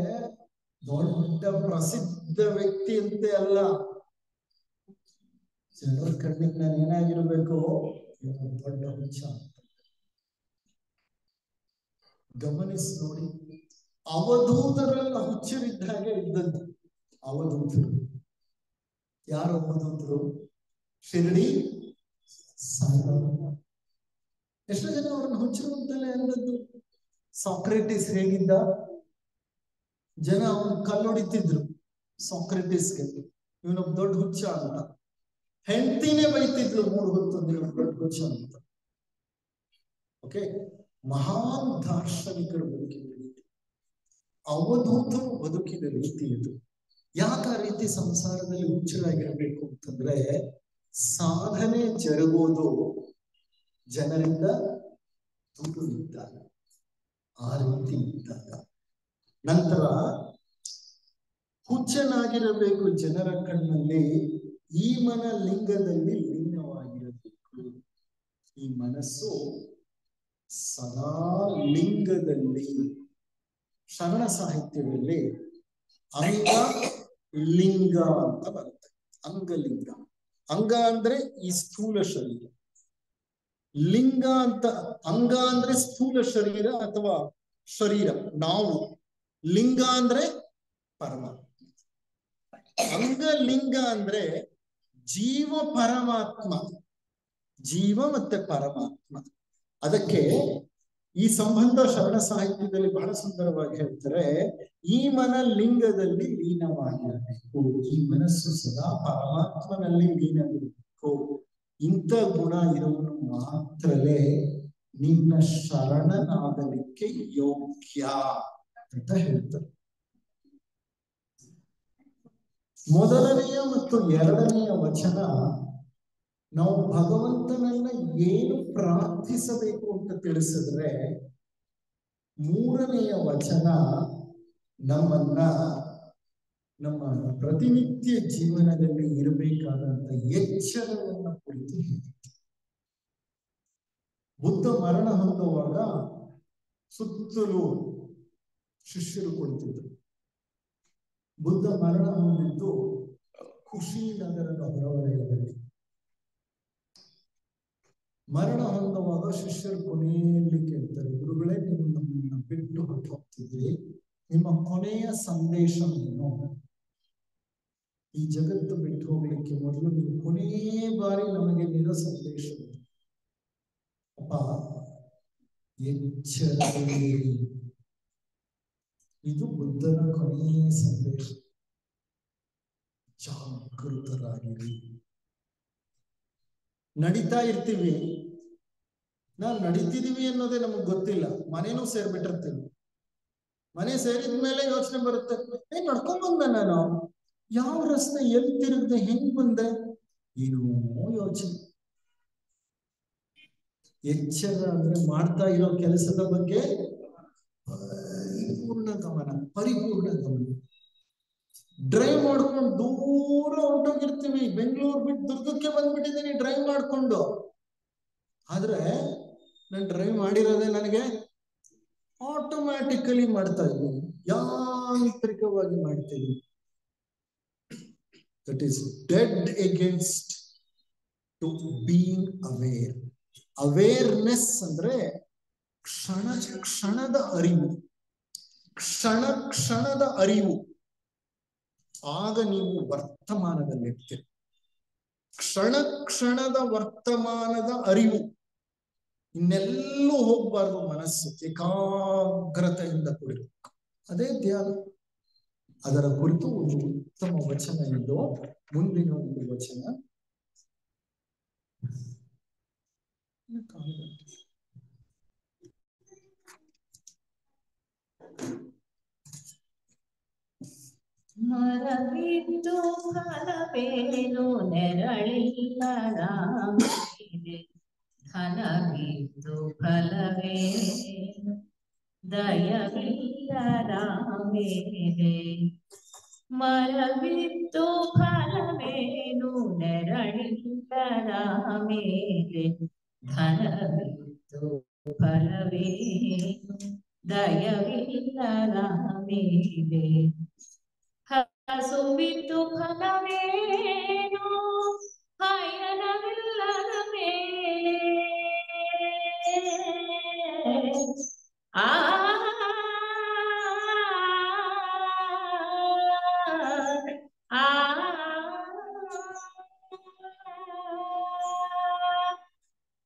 ದೊಡ್ಡ ಪ್ರಸಿದ್ಧ ವ್ಯಕ್ತಿ ಅಂತೆ ಅಲ್ಲ, ಜನರ ಕಣ್ಣಿಗೆ ನಾನು ಏನಾಗಿರ್ಬೇಕು, ದೊಡ್ಡ ಹುಚ್ಚ. ಗಮನಿಸಿ ನೋಡಿ, ಅವಧೂತರೆಲ್ಲ ಹುಚ್ಚರಿದ್ದ ಹಾಗೆ ಇದ್ದದ್ದು. ಅವಧೂತರು ಯಾರು? ಅವಧೂತರು ಶಿರಡಿ ಸಾಯಿಬಾಬಾ. ಎಷ್ಟೋ ಜನ ಅವ್ರನ್ನ ಹುಚ್ಚರು ಅಂತಲೇ ಅಂದದ್ದು. ಸಾಕ್ರೆಟಿಸ್ ಹೇಗಿದ್ದ? ಜನ ಅವನು ಕಲ್ಲೊಡಿತಿದ್ರು ಸಾಕ್ರೆಟಿಸ್ಗೆ, ಇವನೊಬ್ಬ ದೊಡ್ಡ ಹುಚ್ಚ ಅಂತ. ಹೆಂಡತಿನೇ ಬೈತಿದ್ರು 3 ಹೊತ್ತು, ದೊಡ್ಡ ಹುಚ್ಚ ಅಂತ. ಓಕೆ, ಮಹಾನ್ ದಾರ್ಶನಿಕರು ಬದುಕಿದ ರೀತಿ, ಅವಧೂತರು ಬದುಕಿದ ರೀತಿ ಇದು. ಯಾಕೆ ಆ ರೀತಿ ಸಂಸಾರದಲ್ಲಿ ಹುಚ್ಚರಾಗಿರ್ಬೇಕು ಅಂತಂದ್ರೆ, ಸಾಧನೆ ಜರುಗೋದು ಜನರಿಂದ ದೂರ ಇದ್ದಾಗ, ಆ ರೀತಿ ಇದ್ದಾಗ. ನಂತರ ಹುಚ್ಚನಾಗಿರಬೇಕು ಜನರ ಕಣ್ಣಲ್ಲಿ, ಈ ಮನ ಲಿಂಗದಲ್ಲಿ ಲೀನವಾಗಿರಬೇಕು. ಈ ಮನಸ್ಸು ಸದಾ ಲಿಂಗದಲ್ಲಿ. ಶರಣ ಸಾಹಿತ್ಯದಲ್ಲಿ ಅಂಗ ಲಿಂಗ ಅಂತ ಬರುತ್ತೆ. ಅಂಗಲಿಂಗ. ಅಂಗ ಅಂದ್ರೆ ಈ ಸ್ಥೂಲ ಶರೀರ, ಲಿಂಗ ಅಂತ. ಅಂಗ ಅಂದ್ರೆ ಸ್ಥೂಲ ಶರೀರ ಅಥವಾ ಶರೀರ ನಾವು, ಲಿಂಗ ಅಂದ್ರೆ ಪರಮಾತ್ಮ. ಅಂಗಲಿಂಗ ಅಂದ್ರೆ ಜೀವ ಪರಮಾತ್ಮ, ಜೀವ ಮತ್ತೆ ಪರಮಾತ್ಮ. ಅದಕ್ಕೆ ಈ ಸಂಬಂಧ ಶರಣ ಸಾಹಿತ್ಯದಲ್ಲಿ ಬಹಳ ಸುಂದರವಾಗಿ ಹೇಳ್ತಾರೆ, ಈ ಮನ ಲಿಂಗದಲ್ಲಿ ಲೀನವಾಗಿರಬೇಕು. ಈ ಮನಸ್ಸು ಸದಾ ಪರಮಾತ್ಮನಲ್ಲಿ ಲೀನವಿರಬೇಕು. ಇಂಥ ಗುಣ ಇರುವನು ಮಾತ್ರವೇ ನಿನ್ನ ಶರಣನಾಗಲಿಕ್ಕೆ ಯೋಗ್ಯ ಅಂತ ಹೇಳ್ತಾರೆ. ಮೊದಲನೆಯ ಮತ್ತು ಎರಡನೆಯ ವಚನ ನಾವು ಭಗವಂತನನ್ನ ಏನು ಪ್ರಾರ್ಥಿಸಬೇಕು ಅಂತ ತಿಳಿಸಿದ್ರೆ, ಮೂರನೆಯ ವಚನ ನಮ್ಮನ್ನ ನಮ್ಮ ಪ್ರತಿನಿತ್ಯ ಜೀವನದಲ್ಲಿ ಇರಬೇಕಾದಂತ ಎಚ್ಚರವನ್ನ ಕುರಿತು ಹೇಳಿದೆ. ಬುದ್ಧ ಮರಣ ಹೊಂದುವಾಗ ಸುತ್ತಲೂ ಶಿಷ್ಯರು ಕುಳಿತಿದ್ರು. ಬುದ್ಧ ಮರಣ ಹೊಂದಿದ್ದು ಕುಶಿನಗರದ ಹೊರವಲಯದಲ್ಲಿ. ಮರಣ ಹೊಂದುವಾಗ ಶಿಷ್ಯರು ಕೊನೆಯಲ್ಲಿ ಕೇಳ್ತಾರೆ, ಗುರುಗಳೇ, ನೀವು ನಮ್ಮನ್ನ ಬಿಟ್ಟು ಹೊರಟು ಹೋಗ್ತಿದ್ರಿ, ನಿಮ್ಮ ಕೊನೆಯ ಸಂದೇಶ ಏನು? ಈ ಜಗತ್ತು ಬಿಟ್ಟು ಹೋಗ್ಲಿಕ್ಕೆ ಮೊದಲು ನೀವು ಕೊನೆಯ ಬಾರಿ ನಮಗೆ ನೀಡೋ ಸಂದೇಶ ಅಪ್ಪ, ಎಚ್ಚರದಲ್ಲಿ. ಇದು ಬುದ್ಧನ ಕೊನೆಯ ಸಂದೇಶ. ಜಾಗೃತರಾಗಿರಿ. ನಡೀತಾ ಇರ್ತೀವಿ, ನಾವು ನಡೀತಿದೀವಿ ಅನ್ನೋದೇ ನಮಗ್ ಗೊತ್ತಿಲ್ಲ. ಮನೇನೂ ಸೇರ್ಬಿಟ್ಟಿರ್ತೀವಿ. ಮನೆ ಸೇರಿದ್ಮೇಲೆ ಯೋಚನೆ ಬರುತ್ತೆ, ನಡ್ಕೊಂಡ್ ಬಂದೆ ನಾನು, ಯಾವ ರಸ್ತೆ, ಎಲ್ಲಿ ತಿರುಗದೆ, ಹೆಂಗ್ ಬಂದೆ, ಏನೋ ಯೋಚನೆ. ಎಚ್ಚರ ಅಂದ್ರೆ ಮಾಡ್ತಾ ಇರೋ ಕೆಲಸದ ಬಗ್ಗೆ ಪರಿಪೂರ್ಣ ಗಮನ. ಡ್ರೈವ್ ಮಾಡ್ಕೊಂಡು ದೂರ ಹೊರಟೋಗಿರ್ತೀವಿ. ಬೆಂಗಳೂರು ಬಿಟ್ಟು ದುರ್ಗಕ್ಕೆ ಬಂದ್ಬಿಟ್ಟಿದ್ದೀನಿ ಡ್ರೈವ್ ಮಾಡ್ಕೊಂಡು. ಆದ್ರೆ ನಾನು ಡ್ರೈವ್ ಮಾಡಿರೋದೇ ನನಗೆ ಆಟೋಮ್ಯಾಟಿಕಲಿ ಮಾಡ್ತಾ ಇದ್ದೀನಿ, ಯಾಂತ್ರಿಕವಾಗಿ ಮಾಡ್ತೀನಿ. That is dead against to being aware. Awareness ಅಂದ್ರೆ ಕ್ಷಣ ಕ್ಷಣದ ಅರಿವು, ಕ್ಷಣ ಕ್ಷಣದ ಅರಿವು. ಆಗ ನೀವು ವರ್ತಮಾನದಲ್ಲಿರ್ತೀರಿ. ಕ್ಷಣ ಕ್ಷಣದ ವರ್ತಮಾನದ ಅರಿವು. ಇನ್ನೆಲ್ಲೂ ಹೋಗ್ಬಾರ್ದು ಮನಸ್ಸು, ಏಕಾಗ್ರತೆಯಿಂದ ಕೂಡಿರಬೇಕು. ಅದೇ ಧ್ಯಾನ. ಅದರ ಕುರಿತು ಒಂದು ಉತ್ತಮ ವಚನ ಎಂದು ಮುಂದಿನ ಒಂದು ವಚನ. ಮರವಿದ್ದು ಫಲವೇನು ನೆರಳಿಲ್ಲದ ಮೇಲೆ, ಧನವಿದ್ದು ಫಲವೇನು ದಯವಿಲ್ಲದ ಮೇಲೆ. ಮರವಿದ್ದು ಫಲವೇನು ನೆರಳಿಲ್ಲದ ಮೇಲೆ, ಧನವಿದ್ದು ಫಲವೇನು ದಯವಿಲ್ಲದ ಮೇಲೆ. ಹಸುವಿದ್ದು ಫಲವೇನು ಹಯನವಿಲ್ಲದ ಮೇಲೆ. ಆ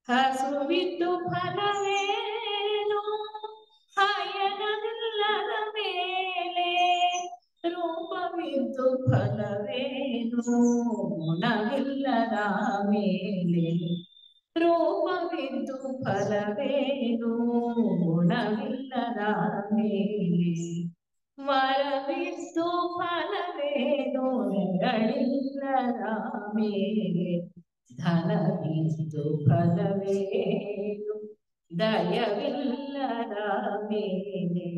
ಹಸುವಿದ್ದು ಫಲವೇನು ಹಯನವಿಲ್ಲದ ಮೇಲೆ. ರೂಪವಿದ್ದು ಫಲವೇನು ಗುಣವಿಲ್ಲದ ಮೇಲೆ. ರೂಪವಿದ್ದು ಫಲವೇನು ಗುಣವಿಲ್ಲದ ಮೇಲೆ. ಮರವಿದ್ದು ಫಲವೇನು ನೆರಳಿಲ್ಲದ ಮೇಲೆ. ಧನವಿದ್ದು ಫಲವೇನು ದಯವಿಲ್ಲದ ಮೇಲೆ.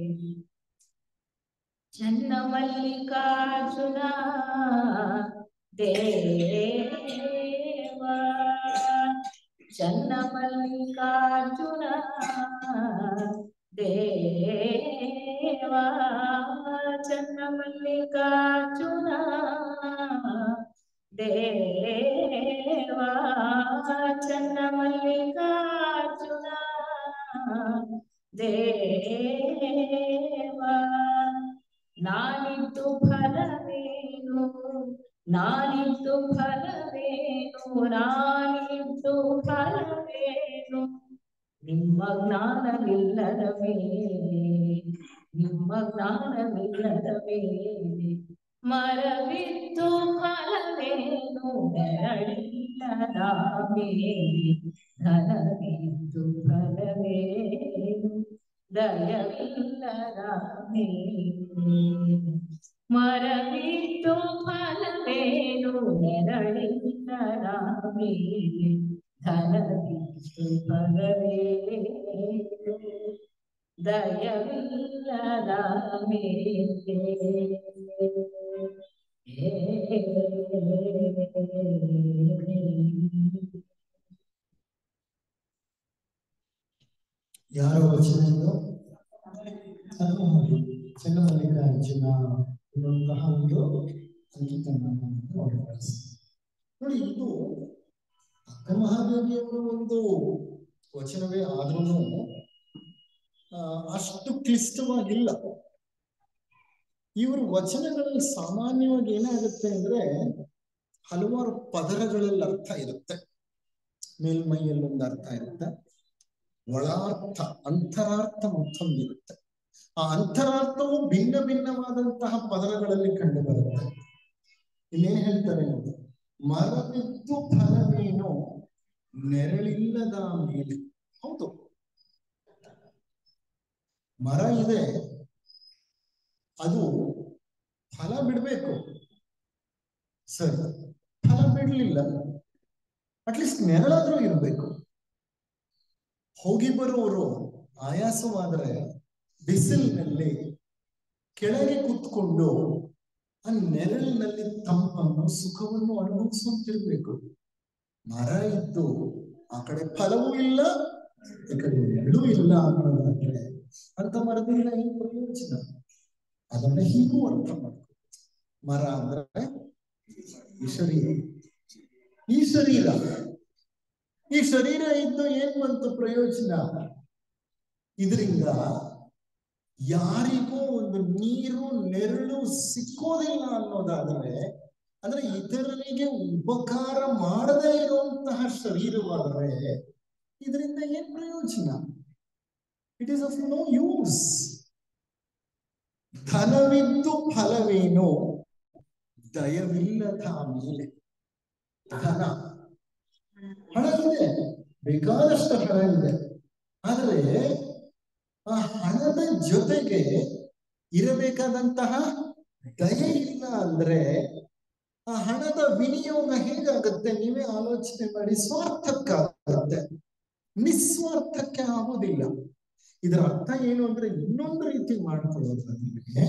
ಚನ್ನಮಲ್ಲಿಕಾರ್ಜುನ ದೇವ, ಚನ್ನಮಲ್ಲಿಕಾರ್ಜುನ ದೇವ, ಚನ್ನಮಲ್ಲಿಕಾರ್ಜುನ ದೇವ, ಚನ್ನಮಲ್ಲಿಕಾರ್ಜುನ ದೇವ. ನಾನಿದ್ದು ಫಲವೇನು ನಾನಿದ್ದು ಫಲವೇನು ನಾನಿದ್ದು ಫಲವೇನು. ನಿಮ್ಮ ಜ್ಞಾನವಿಲ್ಲದ ಮೇಲೆ, ನಿಮ್ಮ ಜ್ಞಾನವಿಲ್ಲದ ಮೇಲೆ. ಮರವಿದ್ದು ಫಲವೇನು ನೆರಳಿಲ್ಲದ ಮೇಲೆ. ಧನವಿದ್ದು ಫಲವೇನು ದಯವಿಲ್ಲದ ಮೇಲೆ. ಮರವಿದ್ದು ಫಲವೇನು ನೆರಳಿಲ್ಲದ ಮೇಲೆ. ಧನವಿದ್ದು ಫಲವೇನು ದಯವಿಲ್ಲದ ಮೇಲೆ. ಯಾರ ವಚನ ಇದು? ಚನ್ನಮಲ್ಲಿಕಾರ್ಜುನ ಎನ್ನುವಂತಹ ಒಂದು ಅಂಕಿತವನ್ನು ಅವರು ಬಳಸಿದ್ದಾರೆ. ನೋಡಿ, ಇದು ಅಕ್ಕ ಮಹಾದೇವಿಯವರ ಒಂದು ವಚನವೇ ಆದ್ರೂ ಅಷ್ಟು ಕ್ಲಿಷ್ಟವಾಗಿಲ್ಲ. ಇವರು ವಚನಗಳಲ್ಲಿ ಸಾಮಾನ್ಯವಾಗಿ ಏನಾಗುತ್ತೆ ಅಂದ್ರೆ ಹಲವಾರು ಪದರಗಳಲ್ಲಿ ಅರ್ಥ ಇರುತ್ತೆ. ಮೇಲ್ಮೈಯಲ್ಲಿ ಒಂದು ಅರ್ಥ ಇರುತ್ತೆ, ಒಳಾರ್ಥ ಅಂತರಾರ್ಥ ಮತ್ತೊಂದಿರುತ್ತೆ. ಆ ಅಂತರಾರ್ಥವು ಭಿನ್ನ ಭಿನ್ನವಾದಂತಹ ಪದರಗಳಲ್ಲಿ ಕಂಡು ಬರುತ್ತೆ. ಇನ್ನೇನ್ ಹೇಳ್ತಾರೆ ನೋಡಿ, ಮರವಿದ್ದು ಫಲವೇನು ನೆರಳಿಲ್ಲದ ಮೇಲೆ. ಹೌದು, ಮರ ಇದೆ, ಅದು ಫಲ ಬಿಡ್ಬೇಕು, ಸರಿ, ಫಲ ಬಿಡ್ಲಿಲ್ಲ, ಅಟ್ಲೀಸ್ಟ್ ನೆರಳಾದ್ರೂ ಇರ್ಬೇಕು. ಹೋಗಿ ಬರುವವರು ಆಯಾಸವಾದರೆ ಬಿಸಿಲಿನಲ್ಲಿ ಕೆಳಗೆ ಕೂತ್ಕೊಂಡು ಆ ನೆರಳಿನಲ್ಲಿ ತಂಪನ್ನು ಸುಖವನ್ನು ಅನುಭವಿಸುತ್ತಿರ್ಬೇಕು. ಮರ ಇದ್ದು ಆ ಕಡೆ ಫಲವೂ ಇಲ್ಲ, ಈ ಕಡೆ ನೆರಳು ಇಲ್ಲ ಅನ್ನೋದಾದ್ರೆ ಅಂತ ಮರದಿಂದ ಏನು ಪ್ರಯೋಜನ? ಅದನ್ನ ಹೀಗೂ ಅರ್ಥ ಮಾಡ್ಕೊ. ಮರ ಅಂದ್ರೆ ಈ ಶರೀರ, ಈ ಶರೀರ ಈ ಶರೀರ ಇದ್ದು ಏನ್ ಬಂತು ಪ್ರಯೋಜನ? ಇದರಿಂದ ಯಾರಿಗೂ ಒಂದು ನೀರು ನೆರಳು ಸಿಕ್ಕೋದಿಲ್ಲ ಅನ್ನೋದಾದ್ರೆ, ಅಂದ್ರೆ ಇತರರಿಗೆ ಉಪಕಾರ ಮಾಡದೇ ಇರುವಂತಹ ಶರೀರವಾದರೆ ಇದರಿಂದ ಏನ್ ಪ್ರಯೋಜನ? It is of no use. ಧನವಿದ್ದು ಫಲವೇನು, ದಯವಿಲ್ಲದ ಮೇಲೆ. ಧನ, ಹಣ ಇದೆ, ಬೇಕಾದಷ್ಟು ಹಣ ಇದೆ, ಆದರೆ ಆ ಹಣದ ಜೊತೆಗೆ ಇರಬೇಕಾದಂತಹ ದಯೆ ಇಲ್ಲ ಅಂದ್ರೆ ಆ ಹಣದ ವಿನಿಯೋಗ ಹೇಗಾಗುತ್ತೆ? ನೀವೇ ಆಲೋಚನೆ ಮಾಡಿ. ಸ್ವಾರ್ಥಕ್ಕಾಗುತ್ತೆ, ನಿಸ್ವಾರ್ಥಕ್ಕೆ ಆಗುವುದಿಲ್ಲ. ಇದರ ಅರ್ಥ ಏನು ಅಂದ್ರೆ, ಇನ್ನೊಂದು ರೀತಿ ಮಾಡ್ಕೊಳ್ಳೋದಂದ್ರೆ,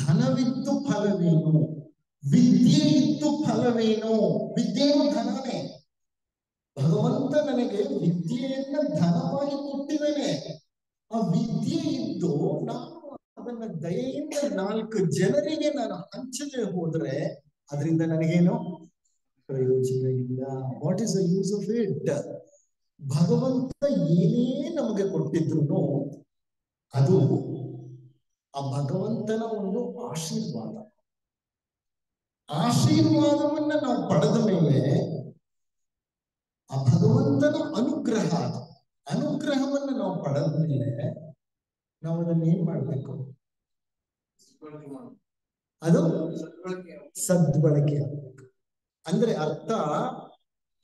ಧನವಿದ್ದು ಫಲವೇನು, ವಿದ್ಯೆ ಇದ್ದು ಫಲವೇನು. ವಿದ್ಯೆಯು ಧನನೇ. ಭಗವಂತ ನನಗೆ ವಿದ್ಯೆಯನ್ನ ಧನವಾಗಿ ಕೊಟ್ಟಿದ್ದೇನೆ. ಆ ವಿದ್ಯೆ ಇದ್ದು ನಾನು ಅದನ್ನ ದಯೆಯಿಂದ 4 ಜನರಿಗೆ ನಾನು ಹಂಚದೆ ಹೋದ್ರೆ ಅದರಿಂದ ನನಗೇನು ಪ್ರಯೋಜನ ಇಲ್ಲ. What is the use of it? ಭಗವಂತ ಏನೇ ನಮಗೆ ಕೊಟ್ಟಿದ್ರು ಅದು ಆ ಭಗವಂತನ ಒಂದು ಆಶೀರ್ವಾದ. ಆಶೀರ್ವಾದವನ್ನ ನಾವು ಪಡೆದ ಮೇಲೆ ಆ ಭಗವಂತನ ಅನುಗ್ರಹ, ಅನುಗ್ರಹವನ್ನು ನಾವು ಪಡೆದ ಮೇಲೆ ನಾವು ಅದನ್ನ ಏನ್ ಮಾಡ್ಬೇಕು? ಅದು ಸದ್ಬಳಕೆ ಆಗ್ಬೇಕು. ಅಂದ್ರೆ ಅರ್ಥ,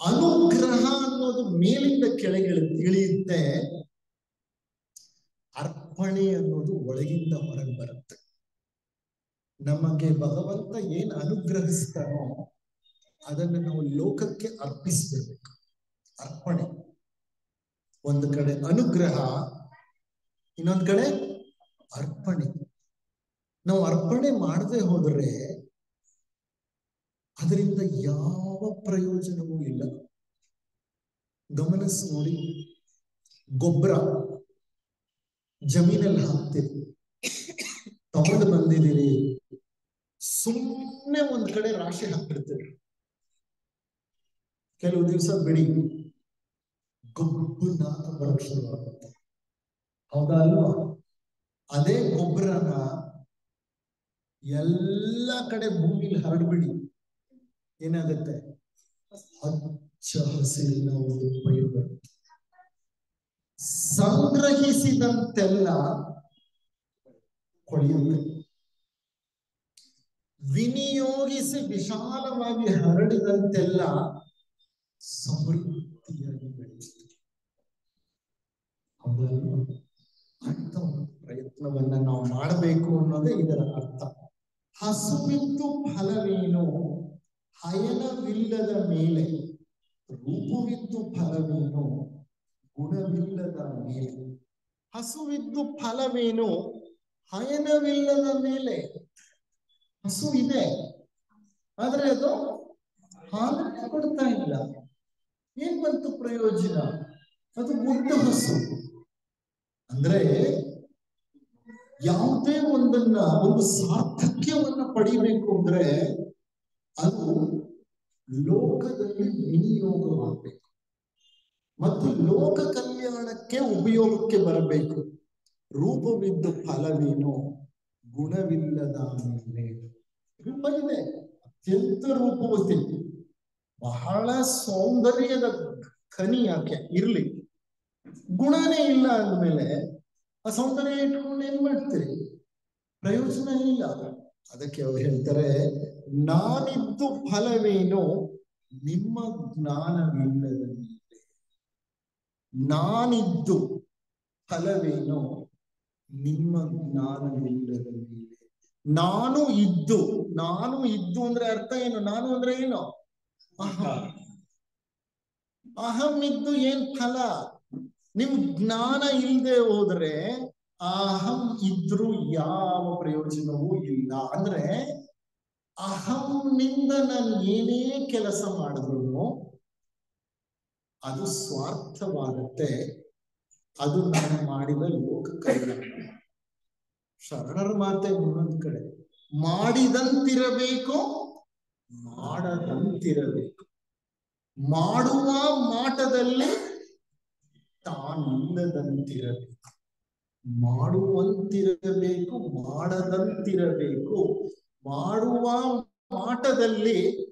ಅನುಗ್ರಹ ಅನ್ನೋದು ಮೇಲಿಂದ ಕೆಳಗೆ ಇಳಿಯುತ್ತೆ, ಅರ್ಪಣೆ ಅನ್ನೋದು ಒಳಗಿಂದ ಹೊರಗೆ ಬರುತ್ತೆ. ನಮಗೆ ಭಗವಂತ ಏನ್ ಅನುಗ್ರಹಿಸ್ತಾನೋ ಅದನ್ನು ನಾವು ಲೋಕಕ್ಕೆ ಅರ್ಪಿಸ್ಬಿಡ್ಬೇಕು. ಅರ್ಪಣೆ. ಒಂದು ಕಡೆ ಅನುಗ್ರಹ, ಇನ್ನೊಂದು ಕಡೆ ಅರ್ಪಣೆ. ನಾವು ಅರ್ಪಣೆ ಮಾಡದೆ ಹೋದರೆ ಅದರಿಂದ ಯಾವ ಪ್ರಯೋಜನವೂ ಇಲ್ಲ. ಗಮನಿಸಿ ನೋಡಿ, ಗೊಬ್ಬರ ಜಮೀನಲ್ಲಿ ಹಾಕ್ತೀರಿ, ತಗೊಂಡು ಬಂದಿದ್ದೀರಿ, ಸುಮ್ಮನೆ ಒಂದ್ ಕಡೆ ರಾಶಿ ಹಾಕ್ಬಿಡ್ತೀರಿ. ಕೆಲವು ದಿವಸ ಬಿಡಿ, ಗೊಬ್ಬರ ನಾಕ ಬರಕ್ ಶುರುವಾಗುತ್ತೆ. ಹೌದಾ ಅಲ್ವಾ? ಅದೇ ಗೊಬ್ಬರನ ಎಲ್ಲ ಕಡೆ ಭೂಮಿಲಿ ಹರಡ್ಬಿಡಿ, ಏನಾಗುತ್ತೆ? ಹಚ್ಚ ಹಸಿರಿನ ಒಂದು ಪೈರು ಬರುತ್ತೆ. ಸಂಗ್ರಹಿಸಿದಂತೆಲ್ಲ ಕೊಳೆಯುತ್ತೆ. ವಿನಿಯೋಗಿಸಿ ವಿಶಾಲವಾಗಿ ಹರಡಿದಂತೆಲ್ಲ ಸಮೃದ್ಧಿಯಾಗಿ ಬೆಳೆಯುತ್ತೆ. ಅಂತ ಒಂದು ಪ್ರಯತ್ನವನ್ನ ನಾವು ಮಾಡಬೇಕು ಅನ್ನೋದೇ ಇದರ ಅರ್ಥ. ಹಸುವಿದ್ದು ಫಲವೇನು, ಹಯನವಿಲ್ಲದ ಮೇಲೆ. ರೂಪವಿದ್ದು ಫಲವೇನು, ಗುಣವಿಲ್ಲದ ಮೇಲೆ. ಹಸುವಿದ್ದು ಫಲವೇನು, ಹಯನವಿಲ್ಲದ ಮೇಲೆ. ಹಸು ಇದೆ, ಆದ್ರೆ ಅದು ಹಾಲನ್ನು ಕೊಡ್ತಾ ಇಲ್ಲ. ಏನ್ ಬಂತು ಪ್ರಯೋಜನ? ಅದು ಮುದ್ದು ಹಸು. ಅಂದ್ರೆ ಯಾವುದೇ ಒಂದು ಸಾರ್ಥಕ್ಯವನ್ನ ಪಡಿಬೇಕು ಅಂದ್ರೆ ಅದು ಲೋಕದಲ್ಲಿ ವಿನಿಯೋಗವಾಗಬೇಕು ಮತ್ತು ಲೋಕ ಕಲ್ಯಾಣಕ್ಕೆ ಉಪಯೋಗಕ್ಕೆ ಬರಬೇಕು. ರೂಪವಿದ್ದು ಫಲವೇನು, ಗುಣವಿಲ್ಲದ ಮೇಲೆ. ರೂಪ ಇದೆ, ಅತ್ಯಂತ ರೂಪವತಿ, ಬಹಳ ಸೌಂದರ್ಯದ ಖನಿ ಯಾಕೆ ಇರ್ಲಿ, ಗುಣನೇ ಇಲ್ಲ ಅಂದ್ಮೇಲೆ ಆ ಸೌಂದರ್ಯ ಇಟ್ಕೊಂಡು ಏನ್ ಮಾಡ್ತೀರಿ? ಪ್ರಯೋಜನ ಇಲ್ಲ. ಅದಕ್ಕೆ ಅವ್ರು ಹೇಳ್ತಾರೆ, ನಾನಿದ್ದು ಫಲವೇನು, ನಿಮ್ಮ ಜ್ಞಾನವಿಲ್ಲದ ಮೇಲೆ. ನಾನಿದ್ದು ಫಲವೇನು, ನಿಮ್ಮ ಜ್ಞಾನವಿಲ್ಲದ ಮೇಲೆ. ನಾನು ಇದ್ದು ಅಂದ್ರೆ ಅರ್ಥ ಏನು? ನಾನು ಅಂದ್ರೆ ಏನು? ಅಹಂ. ಅಹಂ ಇದ್ದು ಏನ್ ಫಲ? ನಿಮ್ ಜ್ಞಾನ ಇಲ್ಲದೆ ಹೋದ್ರೆ ಅಹಂ ಇದ್ರೂ ಯಾವ ಪ್ರಯೋಜನವೂ ಇಲ್ಲ. ಅಂದ್ರೆ ಅಹಂನಿಂದ ನಾನು ಏನೇ ಕೆಲಸ ಮಾಡಿದ್ರು ಅದು ಸ್ವಾರ್ಥವಾಗುತ್ತೆ. ಅದು ನಾನು ಮಾಡಿದ ಲೋಕ ಕಲ್ಯಾಣ. ಶರಣರ ಮಾತೆ ಇನ್ನೊಂದು ಕಡೆ, ಮಾಡಿದಂತಿರಬೇಕು, ಮಾಡದಂತಿರಬೇಕು. ಮಾಡುವ ಮಾಟದಲ್ಲಿ ತಾನಿಲ್ಲದಂತಿರಬೇಕು. ಮಾಡುವಂತಿರಬೇಕು, ಮಾಡದಂತಿರಬೇಕು. ಮಾಡುವ ಮಾಟದಲ್ಲಿ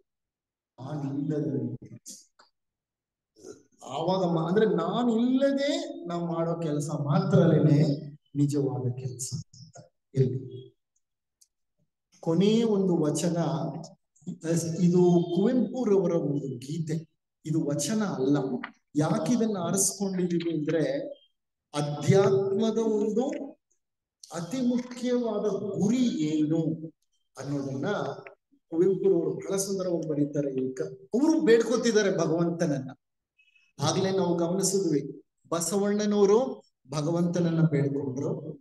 ತಾನಿಲ್ಲದಂತಿರಬೇಕು. ಆವಾಗ ಅಂದ್ರೆ ನಾನಿಲ್ಲದೆ ನಾವು ಮಾಡೋ ಕೆಲಸ ಮಾತ್ರನೇ ನಿಜವಾದ ಕೆಲಸ ಅಂತ. ಇಲ್ಲಿ ಕೊನೆಯ ಒಂದು ವಚನ, ಇದು ಕುವೆಂಪುರವರ ಒಂದು ಗೀತೆ, ಇದು ವಚನ ಅಲ್ಲ. ಯಾಕೆ ಇದನ್ನ ಆರಿಸ್ಕೊಂಡಿದೀವಿ ಅಂದ್ರೆ, ಅಧ್ಯಾತ್ಮದ ಒಂದು ಅತಿ ಮುಖ್ಯವಾದ ಗುರಿ ಏನು ಅನ್ನೋದನ್ನ ಕುವೆಂಪುರವರು ಬಹಳ ಸುಂದರವಾಗಿ ಬರೀತಾರೆ. ಈಗ ಅವರು ಬೇಡ್ಕೋತಿದ್ದಾರೆ ಭಗವಂತನನ್ನ. ಆಗ್ಲೇ ನಾವು ಗಮನಿಸಿದ್ವಿ, ಬಸವಣ್ಣನವರು ಭಗವಂತನನ್ನ ಬೇಡ್ಕೊಂಡ್ರು,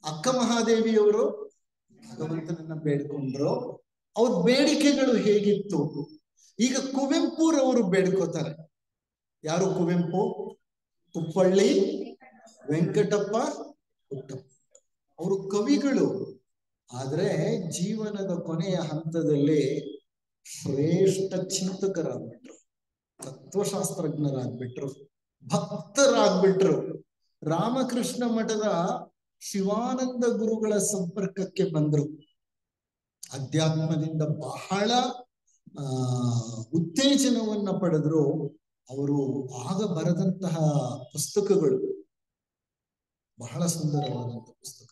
ಅಕ್ಕ ಮಹಾದೇವಿಯವರು ಭಗವಂತನನ್ನ ಬೇಡ್ಕೊಂಡ್ರು. ಅವ್ರ ಬೇಡಿಕೆಗಳು ಹೇಗಿತ್ತು? ಈಗ ಕುವೆಂಪುರವರು ಬೇಡ್ಕೋತಾರೆ. ಯಾರು ಕುವೆಂಪು? ಕುಪ್ಪಳ್ಳಿ ವೆಂಕಟಪ್ಪ ಪುಟ್ಟಪ್ಪ. ಅವರು ಕವಿಗಳು, ಆದ್ರೆ ಜೀವನದ ಕೊನೆಯ ಹಂತದಲ್ಲಿ ಶ್ರೇಷ್ಠ ಚಿಂತಕರಾಗ್ಬಿಟ್ರು, ತತ್ವಶಾಸ್ತ್ರಜ್ಞರಾಗ್ಬಿಟ್ರು, ಭಕ್ತರಾಗ್ಬಿಟ್ರು. ರಾಮಕೃಷ್ಣ ಮಠದ ಶಿವಾನಂದ ಗುರುಗಳ ಸಂಪರ್ಕಕ್ಕೆ ಬಂದ್ರು. ಅಧ್ಯಾತ್ಮದಿಂದ ಬಹಳ ಉತ್ತೇಜನವನ್ನ ಪಡೆದ್ರು. ಅವರು ಆಗ ಬರೆದಂತಹ ಪುಸ್ತಕಗಳು ಬಹಳ ಸುಂದರವಾದಂತಹ ಪುಸ್ತಕ.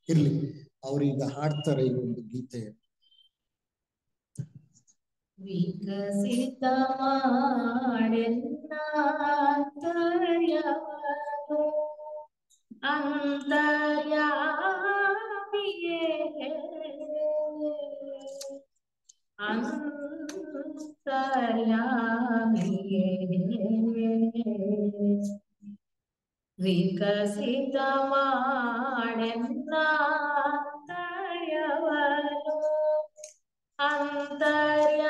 ಇರ್ಲಿ, ಅವರೀಗ ಹಾಡ್ತಾರೆ ಈ ಒಂದು ಗೀತೆ. ವಿಕಸಿತ ಮಾಡೆನ್ನಂತರ್ಯವರು ಅಂತರ್ಯಾಮಿಯೇ ಅಂತರ್ಯಾಮಿಯೇ ವಿಕಸಿತ ಮಾಡೆನ್ನಂತರ್ಯವರು ಅಂತರ್ಯಾಮಿಯೇ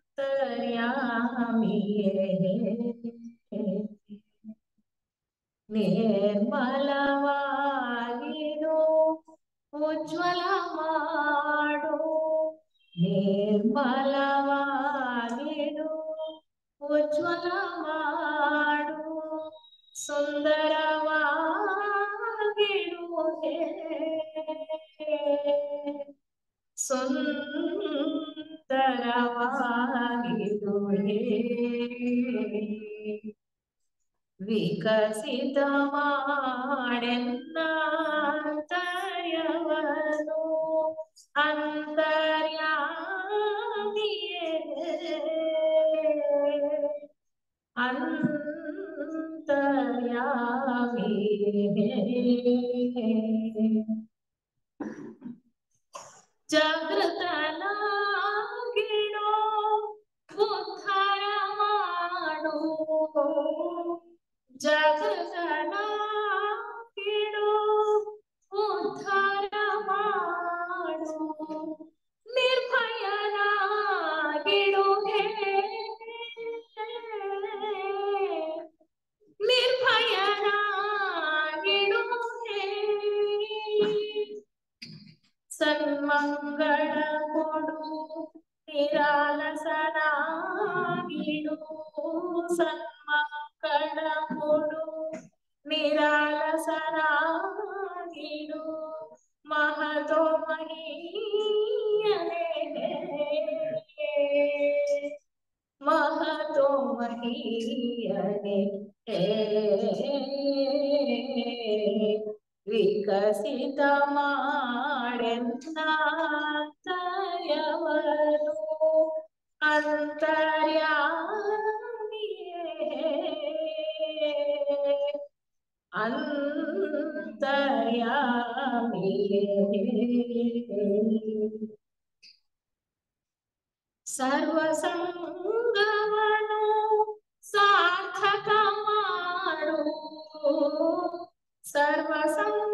ಅಂತರ್ಯಾಮಿಯೇ ನಿರ್ಮಲವಾಗಿರು ಉಜ್ವಲ ಮಾಡು, ನಿರ್ಮಲವಾಗಿರು ಉಜ್ವಲ ಮಾಡು, ಸುಂದರವಾಗಿರು ಸುಂದರವಾಗಿರು ವಿಕಸಿತ ಮಾಡೆನ್ನಂತರ್ಯವರು ಅಂತರ್ಯಾಮಿಯೇ ಅಂತರ್ಯಾಮಿಯೇ ಜಾಗೃತನಾಗಿರೋ ಉದ್ಧಾರ ಮಾಡು, ಜಾಗೃತನಾಗಿರೋ ಉದ್ಧಾರ ಮಾಡು, ನಿರ್ಭಯನಾಗಿರು ನಿರ್ಭಯನಾಗಿರು ಸನ್ಮಂಗಳ ಕೊಡು ನಿರಾಲಸನಾಗಿರು, ಸನ್ಮಂಗಳ ಕೊಡು ನಿರಾಲಸನಾಗಿರು, ಮಹತೋ ಮಹೀಯನೇ ಮಹತೋ ಮಹೀಯನೇ ವಿಕಸಿತ ಮಾಡೆನ್ನಂತರ್ಯವರು ಅಂತರ್ಯಾಮಿಯೇ ಅಂತರ್ಯಾಮಿಯೇ ಸರ್ವಸಂಗವನ್ನು ಸಾರ್ಥಕ ಮಾಡು, ಸರ್ವಸಂಗವನ್ನು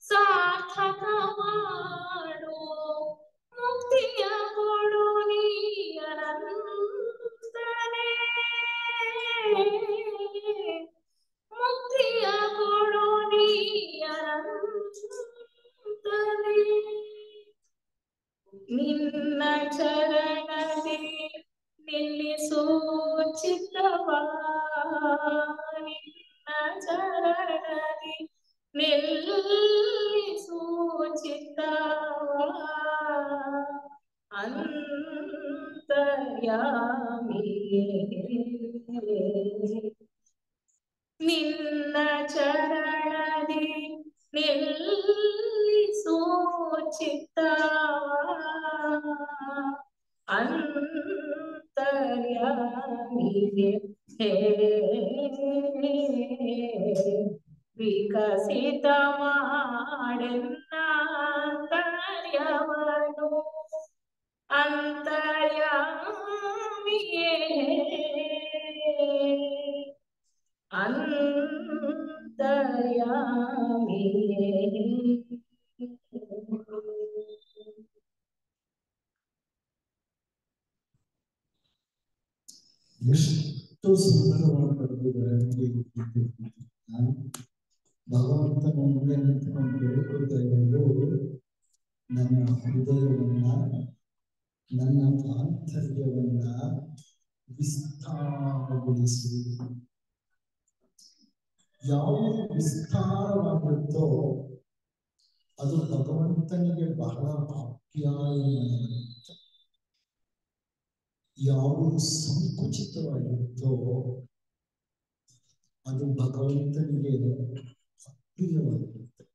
ಸಾರ್ಥಕ ಮಾಡು, ಮುಕ್ತಿಯ ಕೊಡು ನೀ ಅನಂತನೇ, ಮುಕ್ತಿಯ ಕೊಡು ನೀ ಅನಂತನೇ, ನಿನ್ನ ಚರಣದಿ ನಿಲ್ಲಿಸು ಚಿತ್ತವಾ, ನಿನ್ನ ಚರಣದಿ ನಿಲ್ಲಿಸು ಚಿತ್ತವಾ, ಅಂತರ್ಯಾಮಿಯೇ ನಿನ್ನ ಚರಣದಿ ನಿಲ್ಲಿಸು ಚಿತ್ತವಾ, ಅಂತರ್ಯಾಮಿಯೇ ವಿಕಸಿತ ಮಾಡೆನ್ನಂತರ್ಯವನು, ಅಂತರ್ಯಾಮಿಯೇ ಅಂತರ್ಯಾಮಿಯೇ. ಎಷ್ಟು ಸುಂದರವಾಗಿ ಬರೆದಿದ್ದಾರೆ. ಭಗವಂತನ ಮುಂದೆ ನಿಂತ್ಕೊಂಡು ಬೇಡಿಕೊಳ್ತಾ ಇರೋದು, ನನ್ನ ಹೃದಯವನ್ನ, ನನ್ನ ಆಂತರ್ಯವನ್ನ ವಿಸ್ತಾರಗೊಳಿಸಿ. ಯಾವುದು ವಿಸ್ತಾರವಾಗುತ್ತೋ ಅದು ಭಗವಂತನಿಗೆ ಬಹಳ ಆಪ್ಯಾಯವಾಗುತ್ತೆ. ಯಾವುದು ಸಂಕುಚಿತವಾಗಿರುತ್ತೋ ಅದು ಭಗವಂತನಿಗೆ ಅಪ್ರಿಯವಾಗಿರುತ್ತೆ.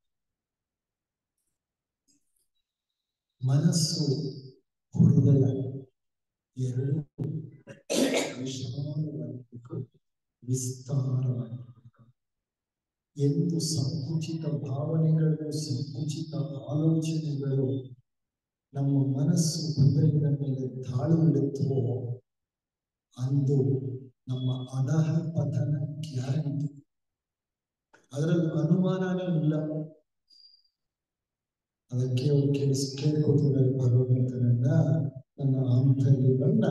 ಮನಸ್ಸು, ಹೃದಯ ಎರಡು ವಿಶಾಲವಾಗಿರಬೇಕು, ವಿಸ್ತಾರವಾಗಿರಬೇಕು. ಎಂದು ಸಂಕುಚಿತ ಭಾವನೆಗಳು, ಸಂಕುಚಿತ ಆಲೋಚನೆಗಳು ನಮ್ಮ ಮನಸ್ಸು, ಹೃದಯದ ಮೇಲೆ ದಾಳಿ ಇಡುತ್ತವೋ ಅಂದು ನಮ್ಮ ಅಧಃ ಪತನ ಗ್ಯಾರಂಟಿ. ಅದರಲ್ಲಿ ಅನುಮಾನನೇ ಇಲ್ಲ. ಅದಕ್ಕೆ ಅವ್ರು ಕೇಳ್ಕೊತಿದ್ದಾರೆ ಭಗವಂತನನ್ನ, ನನ್ನ ಆಂತರ್ಯವನ್ನ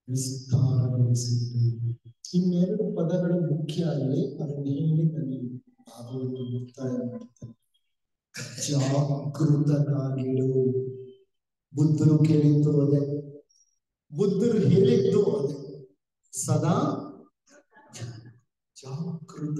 ವಿಸ್ತಾರಗೊಳಿಸಿದ್ದು. ಇನ್ನೆರಡು ಪದಗಳು ಮುಖ್ಯ ಅಲ್ಲಿ, ಅದನ್ನು ಹೇಳಿ ನನಗೆ ಭಾಗವನ್ನು ಮುಕ್ತಾಯ ಮಾಡ್ತೇನೆ. ಜಾಗೃತನಾಗಿರು. ಬುದ್ಧರು ಕೇಳಿದ್ದು ಅದೇ, ಬುದ್ಧರು ಹೇಳಿದ್ದು ಅದೇ, ಸದಾ ಜಾಗೃತ.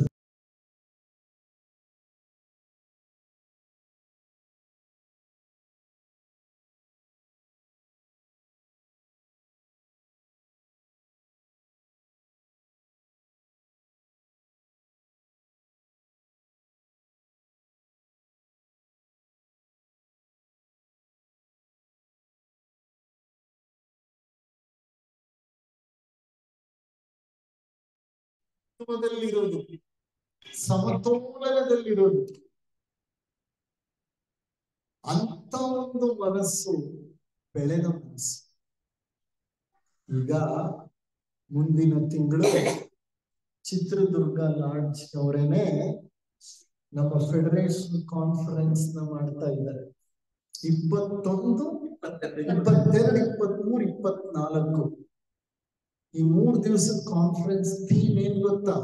ಸಮತೋಲನದಲ್ಲಿರೋದು, ಸಮತೋಲನದಲ್ಲಿರೋದು ಅಂತ ಒಂದು ಮನಸ್ಸು, ಬೆಳೆದ ಮನಸ್ಸು. ಈಗ ಮುಂದಿನ ತಿಂಗಳು ಚಿತ್ರದುರ್ಗ ಲಾಡ್ಜ್ ಅವರೇನೆ ನಮ್ಮ ಫೆಡರೇಷನ್ ಕಾನ್ಫರೆನ್ಸ್ ನ ಮಾಡ್ತಾ ಇದ್ದಾರೆ. 21, 22, 23, 24 ಈ 3 ದಿವಸದ ಕಾನ್ಫರೆನ್ಸ್ ಥೀಮ್ ಏನ್ ಗೊತ್ತಾ?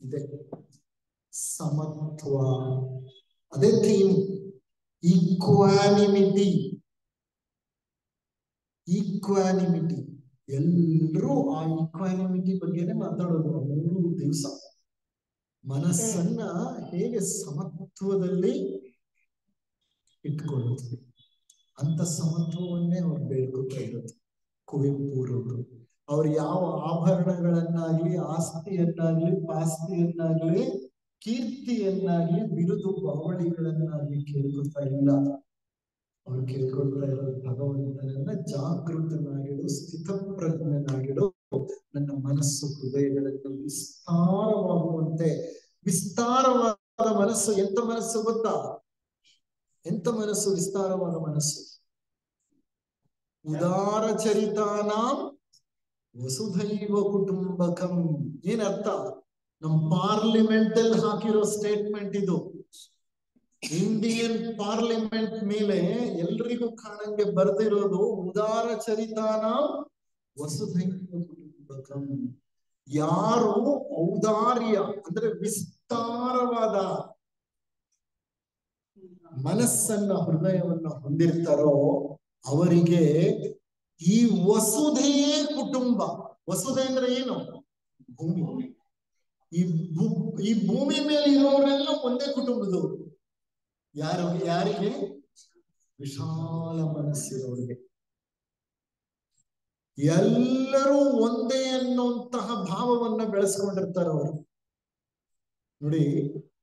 ಇದೆ ಸಮತ್ವ. ಅದೇ ಥೀಮ್, ಈಕ್ವಾನಿಮಿಟಿ. ಈಕ್ವಾನಿಮಿಟಿ, ಎಲ್ಲರೂ ಆ ಈಕ್ವಾನಿಮಿಟಿ ಬಗ್ಗೆನೆ ಮಾತಾಡೋದು 3 ದಿವಸ. ಮನಸ್ಸನ್ನ ಹೇಗೆ ಸಮತ್ವದಲ್ಲಿ ಇಟ್ಕೊಳ್ಳುತ್ತೆ ಅಂತ ಸಮತ್ವವನ್ನೇ ಅವ್ರು ಬೇಡ್ಕೊತಾ ಇರೋದು. ಕುವೆಂಪುರವರು ಅವ್ರು ಯಾವ ಆಭರಣಗಳನ್ನಾಗ್ಲಿ, ಆಸ್ತಿಯನ್ನಾಗ್ಲಿ, ಪಾಸ್ತಿಯನ್ನಾಗ್ಲಿ, ಕೀರ್ತಿಯನ್ನಾಗ್ಲಿ, ಬಿರುದು ಬಾವಳಿಗಳನ್ನಾಗ್ಲಿ ಕೇಳ್ಕೊತಾ ಇಲ್ಲ. ಅವ್ರು ಕೇಳ್ಕೊಳ್ತಾ ಇರೋದು ಭಗವಂತನನ್ನ ಜಾಗೃತನಾಗಿಡು, ಸ್ಥಿತಪ್ರಜ್ಞನಾಗಿಡು, ನನ್ನ ಮನಸ್ಸು ಹೃದಯಗಳನ್ನು ವಿಸ್ತಾರವಾಗುವಂತೆ. ವಿಸ್ತಾರವಾದ ಮನಸ್ಸು ಎಂತ ಮನಸ್ಸು ಗೊತ್ತಾ? ಎಂತ ಮನಸ್ಸು? ವಿಸ್ತಾರವಾದ ಮನಸ್ಸು. ಉದಾರ ಚರಿತಾನಾಂ ವಸುಧೈವ ಕುಟುಂಬಕಂ. ಏನ್ ಅರ್ಥ? ನಮ್ ಪಾರ್ಲಿಮೆಂಟ್ ಅಲ್ಲಿ ಹಾಕಿರೋ ಸ್ಟೇಟ್ಮೆಂಟ್ ಇದು. ಇಂಡಿಯನ್ ಪಾರ್ಲಿಮೆಂಟ್ ಮೇಲೆ ಎಲ್ರಿಗೂ ಕಾಣಂಗೆ ಬರ್ದಿರೋದು ಉದಾರ ಚರಿತಾನಾಂ ವಸುಧೈವ ಕುಟುಂಬಕಂ. ಯಾರು ಔದಾರ್ಯ ಅಂದ್ರೆ ವಿಸ್ತಾರವಾದ ಮನಸ್ಸನ್ನ ಹೃದಯವನ್ನ ಹೊಂದಿರ್ತಾರೋ ಅವರಿಗೆ ಈ ವಸುಧೆಯೇ ಕುಟುಂಬ. ವಸುಧೆ ಅಂದ್ರೆ ಏನು? ಭೂಮಿ. ಈ ಭೂಮಿ ಮೇಲೆ ಇರೋರೆಲ್ಲ ಒಂದೇ ಕುಟುಂಬದವರು. ಯಾರಿಗೆ? ವಿಶಾಲ ಮನಸ್ಸಿರೋರಿಗೆ. ಎಲ್ಲರೂ ಒಂದೇ ಅನ್ನುವಂತಹ ಭಾವವನ್ನ ಬೆಳೆಸ್ಕೊಂಡಿರ್ತಾರೆ ಅವರು. ನೋಡಿ,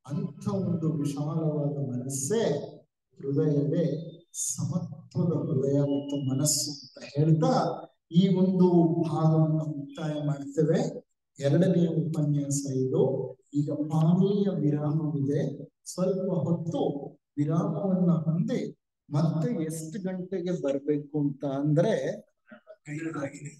ಅಂಥ ಒಂದು ವಿಶಾಲವಾದ ಮನಸ್ಸೇ ಹೃದಯವೇ ಸಮತ್ವದ ಹೃದಯ ಮತ್ತು ಮನಸ್ಸು ಅಂತ ಹೇಳ್ತಾ ಈ ಒಂದು ಭಾಗವನ್ನು ಮುಕ್ತಾಯ ಮಾಡ್ತೇವೆ. ಎರಡನೆಯ ಉಪನ್ಯಾಸ ಇದು. ಈಗ ಪಾನೀಯ ವಿರಾಮವಿದೆ. ಸ್ವಲ್ಪ ಹೊತ್ತು ವಿರಾಮವನ್ನ ಹೊಂದಿ ಮತ್ತೆ ಎಷ್ಟು ಗಂಟೆಗೆ ಬರ್ಬೇಕು ಅಂತ ಅಂದ್ರೆ 5 ಆಗಿದೆ.